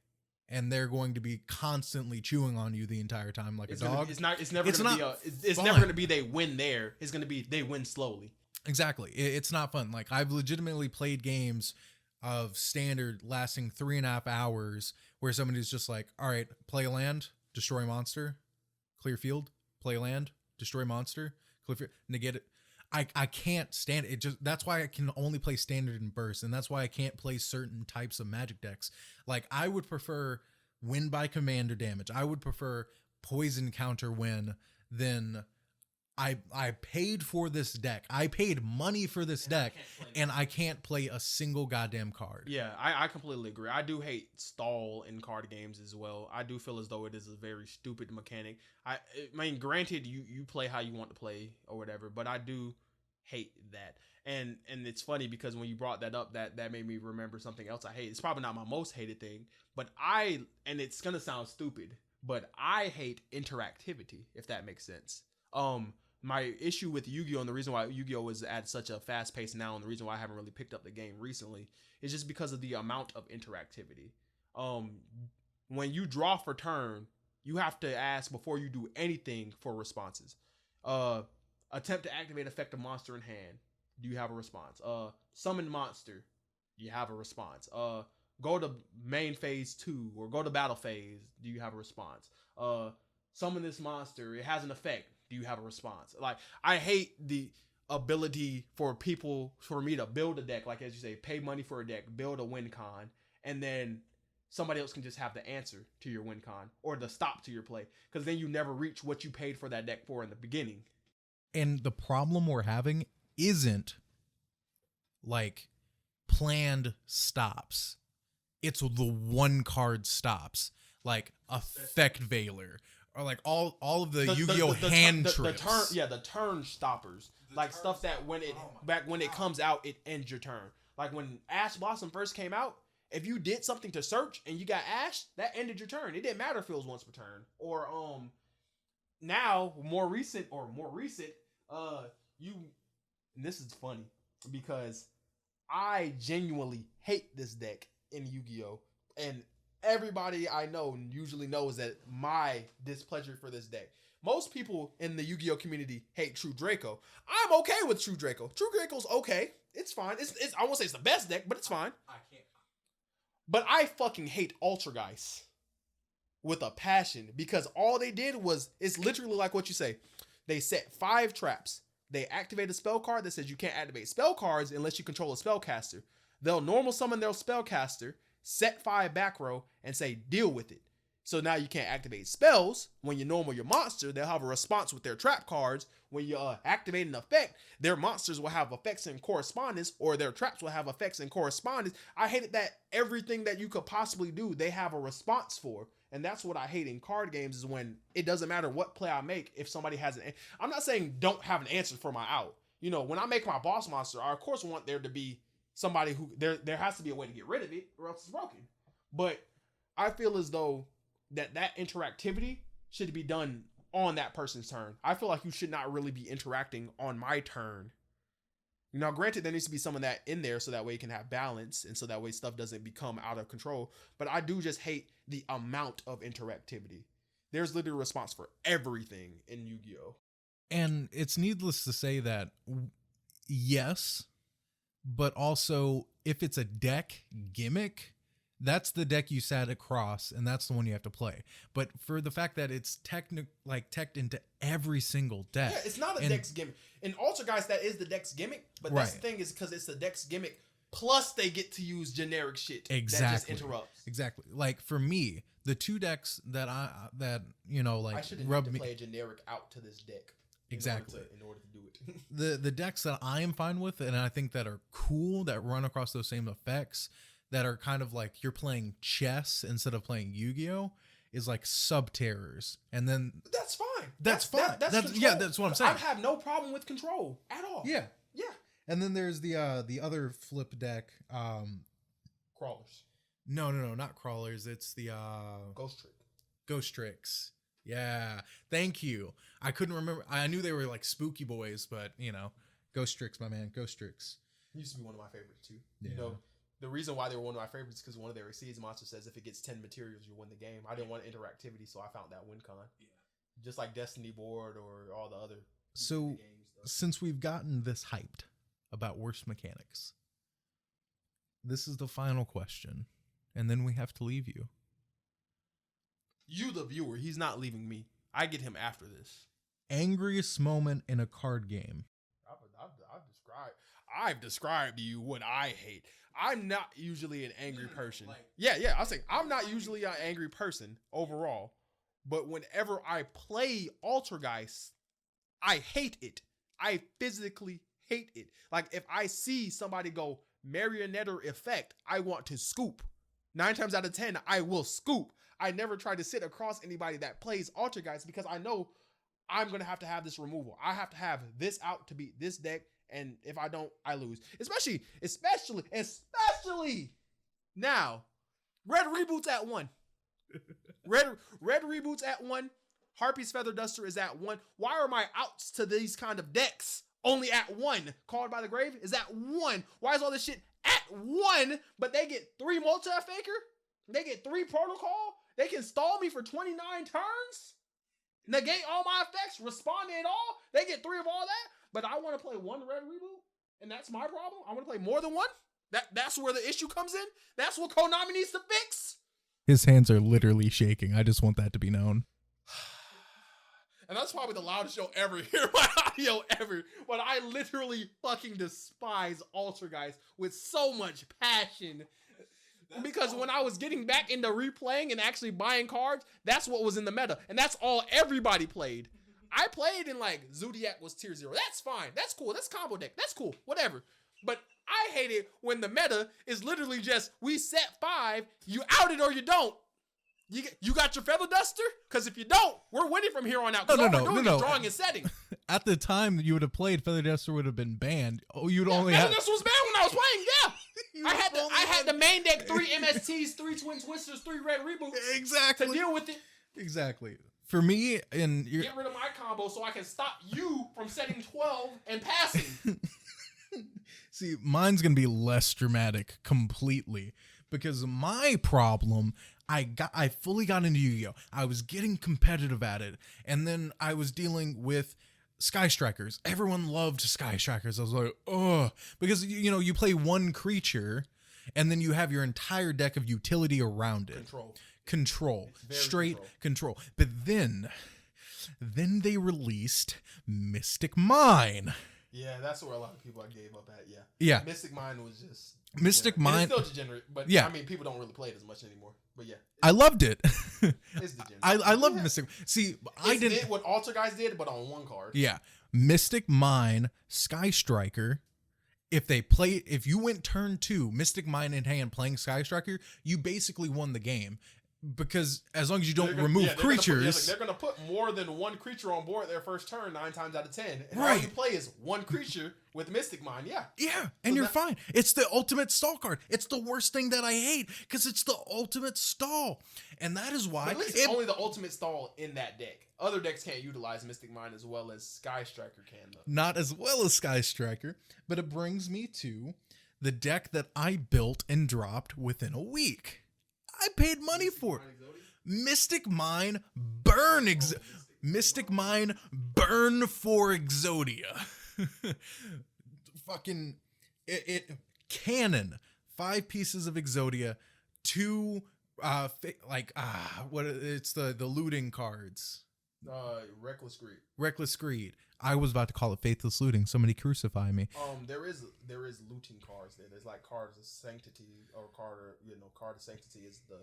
and they're going to be constantly chewing on you the entire time like a dog. It's never going to be they win there. It's going to be they win slowly. Exactly. It's not fun. Like, I've legitimately played games of standard lasting 3.5 hours where somebody's just like, all right, play a land, destroy monster, clear field, play land, destroy monster, clear field, negate it. I can't stand it. That's why I can only play standard and burst, and that's why I can't play certain types of Magic decks. Like, I would prefer win by commander damage. I would prefer poison counter win than I paid for this deck. I paid money for this deck, and I can't play a single goddamn card. Yeah, I completely agree. I do hate stall in card games as well. I do feel as though it is a very stupid mechanic. I mean, granted, you play how you want to play or whatever, but I do hate that. And it's funny because when you brought that up, that made me remember something else I hate. It's probably not my most hated thing, but and it's gonna sound stupid, but I hate interactivity, if that makes sense. My issue with Yu-Gi-Oh! And the reason why Yu-Gi-Oh! Is at such a fast pace now, and the reason why I haven't really picked up the game recently, is just because of the amount of interactivity. When you draw for turn, you have to ask before you do anything for responses. Attempt to activate effective monster in hand. Do you have a response? Summon monster. Do you have a response? Go to main phase 2 or go to battle phase. Do you have a response? Summon this monster. It has an effect. Do you have a response? Like, I hate the ability for me to build a deck, like as you say, pay money for a deck, build a win con, and then somebody else can just have the answer to your win con or the stop to your play, because then you never reach what you paid for that deck for in the beginning. And the problem we're having isn't like planned stops. It's the one card stops, like Effect Veiler. Or like all of the Yu-Gi-Oh hand trips. The turn stoppers. Like stuff that when it comes out, it ends your turn. Like when Ash Blossom first came out, if you did something to search and you got Ash, that ended your turn. It didn't matter if it was once per turn. Or now more recent, you, and this is funny because I genuinely hate this deck in Yu-Gi-Oh! And everybody I know usually knows that my displeasure for this deck. Most people in the Yu-Gi-Oh! Community hate True Draco. I'm okay with True Draco. True Draco's okay. It's fine. It's I won't say it's the best deck, but it's fine. I can't. But I fucking hate Ultrageist with a passion because all they did was, it's literally like what you say. They set 5 traps. They activate a spell card that says you can't activate spell cards unless you control a spellcaster. They'll normal summon their spellcaster, set 5 back row, and say, deal with it. So now you can't activate spells. When you normal your monster, they'll have a response with their trap cards. When you activate an effect, their monsters will have effects in correspondence, or their traps will have effects in correspondence. I hated that everything that you could possibly do, they have a response for. And that's what I hate in card games, is when it doesn't matter what play I make, if somebody has an... I'm not saying don't have an answer for my out. You know, when I make my boss monster, I of course want there to be somebody who... There has to be a way to get rid of it, or else it's broken. But I feel as though that interactivity should be done on that person's turn. I feel like you should not really be interacting on my turn. Now, granted, there needs to be some of that in there so that way you can have balance and so that way stuff doesn't become out of control. But I do just hate the amount of interactivity. There's literally a response for everything in Yu-Gi-Oh! And it's needless to say that, yes, but also if it's a deck gimmick, that's the deck you sat across, and that's the one you have to play. But for the fact that it's teched into every single deck. Yeah, it's not a deck's gimmick. In Ultrageist, that is the deck's gimmick, but that's the thing, is because it's the deck's gimmick, plus they get to use generic shit that just interrupts. Exactly. Like, for me, the 2 decks that I shouldn't have to play a generic out to this deck. Exactly. In order to do it. The decks that I am fine with, and I think that are cool, that run across those same effects, that are kind of like you're playing chess instead of playing Yu-Gi-Oh! Is like Sub-Terrors. And then... That's fine. That's fine. That's what I'm saying. I have no problem with control at all. Yeah. Yeah. And then there's the other flip deck. Crawlers. No, not Crawlers. It's the... Ghost Tricks. Yeah. Thank you. I couldn't remember. I knew they were like Spooky Boys, but, Ghost Tricks, my man. Ghost Tricks. Used to be one of my favorites, too. Yeah. The reason why they were one of my favorites is because one of their Exceeds monsters says if it gets 10 materials, you win the game. I didn't want interactivity, so I found that WinCon. Yeah. Just like Destiny Board or all the other games. Since we've gotten this hyped about worst mechanics, this is the final question, and then we have to leave you. You, the viewer, he's not leaving me. I get him after this. Angriest moment in a card game. I've described to you what I hate. I'm not usually an angry person. I'll say I'm not usually an angry person overall. But whenever I play Ultrageist, I hate it. I physically hate it. Like, if I see somebody go marionette effect, I want to scoop. 9 times out of 10, I will scoop. I never try to sit across anybody that plays Ultrageist because I know I'm going to have this removal. I have to have this out to beat this deck. And if I don't, I lose. Especially now. Red reboots at 1. Red reboots at 1. Harpy's Feather Duster is at 1. Why are my outs to these kind of decks only at 1? Called by the Grave is at 1. Why is all this shit at 1? But they get 3 Multi-Faker? They get 3 Protocol? They can stall me for 29 turns? Negate all my effects? Respond at all? They get 3 of all that? But I want to play 1 red reboot, and that's my problem. I want to play more than 1. That's where the issue comes in. That's what Konami needs to fix. His hands are literally shaking. I just want that to be known. And that's probably the loudest you'll ever hear my audio ever. But I literally fucking despise Ultrageist with so much passion. Because when I was getting back into replaying and actually buying cards, that's what was in the meta. And that's all everybody played. I played in like Zodiac was tier 0. That's fine. That's cool. That's combo deck. That's cool. Whatever. But I hate it when the meta is literally just, we set 5, you out it or you don't. You got your Feather Duster? Because if you don't, we're winning from here on out. No. Drawing and setting. At the time you would have played, Feather Duster would have been banned. Oh, you'd only Feather have... Duster was banned when I was playing, yeah. I had the main deck, 3 MSTs, 3 Twin Twisters, 3 Red Reboots. Exactly. To deal with it. Exactly. For me, and get rid of my combo so I can stop you from setting 12 and passing. See, mine's gonna be less dramatic completely because my problem, I fully got into Yu-Gi-Oh! I was getting competitive at it, and then I was dealing with Sky Strikers. Everyone loved Sky Strikers. I was like, oh, because you play one creature, and then you have your entire deck of utility around it. Control. Straight control. But then they released Mystic Mine. Yeah, that's where a lot of people I gave up at. Yeah. Mystic Mine was just Mystic Mine. It's still degenerate, but yeah. I mean, people don't really play it as much anymore. But yeah, I loved it. It's degenerate. I loved Mystic. See, I did what Alter Guys did, but on one card. Yeah, Mystic Mine, Sky Striker. If you went turn 2, Mystic Mine in hand playing Sky Striker, you basically won the game. Because as long as you don't remove creatures, they're gonna put more than one creature on board their first turn 9 times out of 10. And right. all you play is one creature with Mystic Mine. Yeah, and you're fine. It's the ultimate stall card. It's the worst thing that I hate because it's the ultimate stall, and that is why at least it's only the ultimate stall in that deck. Other decks can't utilize Mystic Mine as well as Sky Striker can, though. Not as well as Sky Striker, but it brings me to the deck that I built and dropped within a week. I paid money for it. Mystic Mine burn. Mystic Mine burn for Exodia. Fucking it cannon. 5 pieces of Exodia. 2 it's the looting cards. Reckless Greed. I was about to call it Faithless Looting. Somebody crucify me. There is looting cards there. There's like cards of sanctity or card of sanctity is the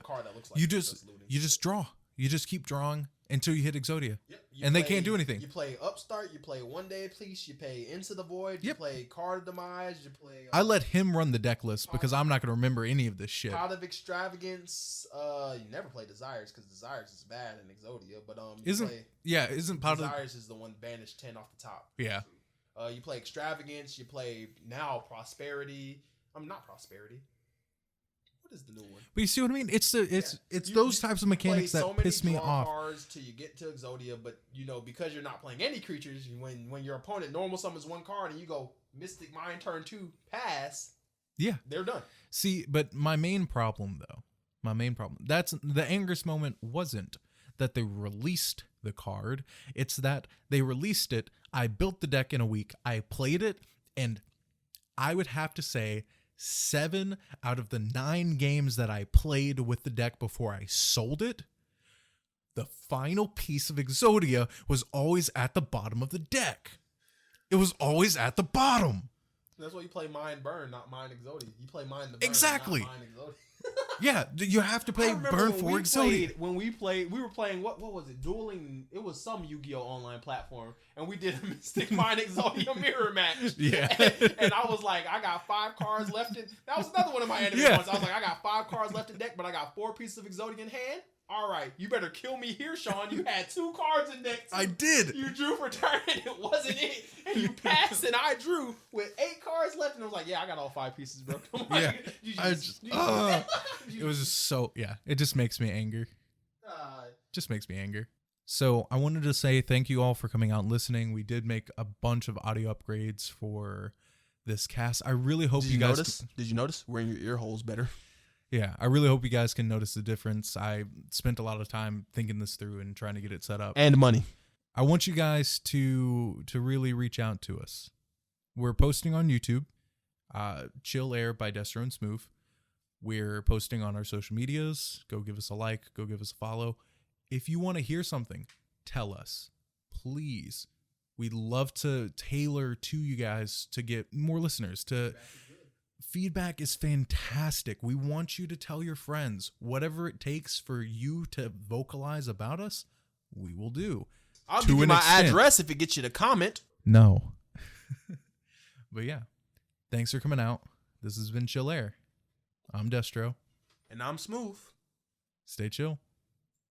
card that looks like you just draw. You just keep drawing until you hit Exodia. Yep. They can't do anything. You play Upstart, you play One Day Please, you play Into the Void, you play Card of Demise, you play... I let him run the deck list because I'm not going to remember any of this shit. Pot of Extravagance, you never play Desires because Desires is bad in Exodia, but isn't Pot of... Desires is the one banished 10 off the top. Yeah. You play Extravagance, you play now Prosperity. Not Prosperity. What is the new one? But you see what I mean? It's those types of mechanics that piss me off. Cards till you get to Exodia, but because you're not playing any creatures, when your opponent normal summons 1 card and you go Mystic Mine turn 2 pass, they're done. See, but my main problem, that's the angriest moment wasn't that they released the card. It's that they released it. I built the deck in a week. I played it, and I would have to say 7 out of the 9 games that I played with the deck before I sold it, the final piece of Exodia was always at the bottom of the deck. It was always at the bottom. That's why you play Mine Burn, not Mine Exodia. You play Mine the Burn, exactly. not Mine Exodia. Yeah, you have to play Burn for Exodia. We were playing, what was it? Dueling, it was some Yu-Gi-Oh! Online platform, and we did a Mystic Mine Exodia mirror match. Yeah. And I was like, I got 5 cards left in, that was another one of my anime ones. I was like, I got 5 cards left in deck, but I got 4 pieces of Exodia in hand. All right, you better kill me here, Sean. You had 2 cards in deck. I did. You drew for turn, and it wasn't it. And you passed, and I drew with 8 cards left, and I was like, yeah, I got all 5 pieces, bro. Come on. Yeah. It was just so, it just makes me angry. So I wanted to say thank you all for coming out and listening. We did make a bunch of audio upgrades for this cast. I really hope you guys... Did you notice? Wearing your ear holes better. Yeah, I really hope you guys can notice the difference. I spent a lot of time thinking this through and trying to get it set up. And money. I want you guys to really reach out to us. We're posting on YouTube, Chill Air by Destro Smoove. We're posting on our social medias. Go give us a like. Go give us a follow. If you want to hear something, tell us. Please. We'd love to tailor to you guys to get more listeners. Feedback is fantastic. We want you to tell your friends. Whatever it takes for you to vocalize about us, we will do. I'll give you my address if it gets you to comment. No. But yeah, thanks for coming out. This has been Chill Air. I'm Destro. And I'm Smoove. Stay chill.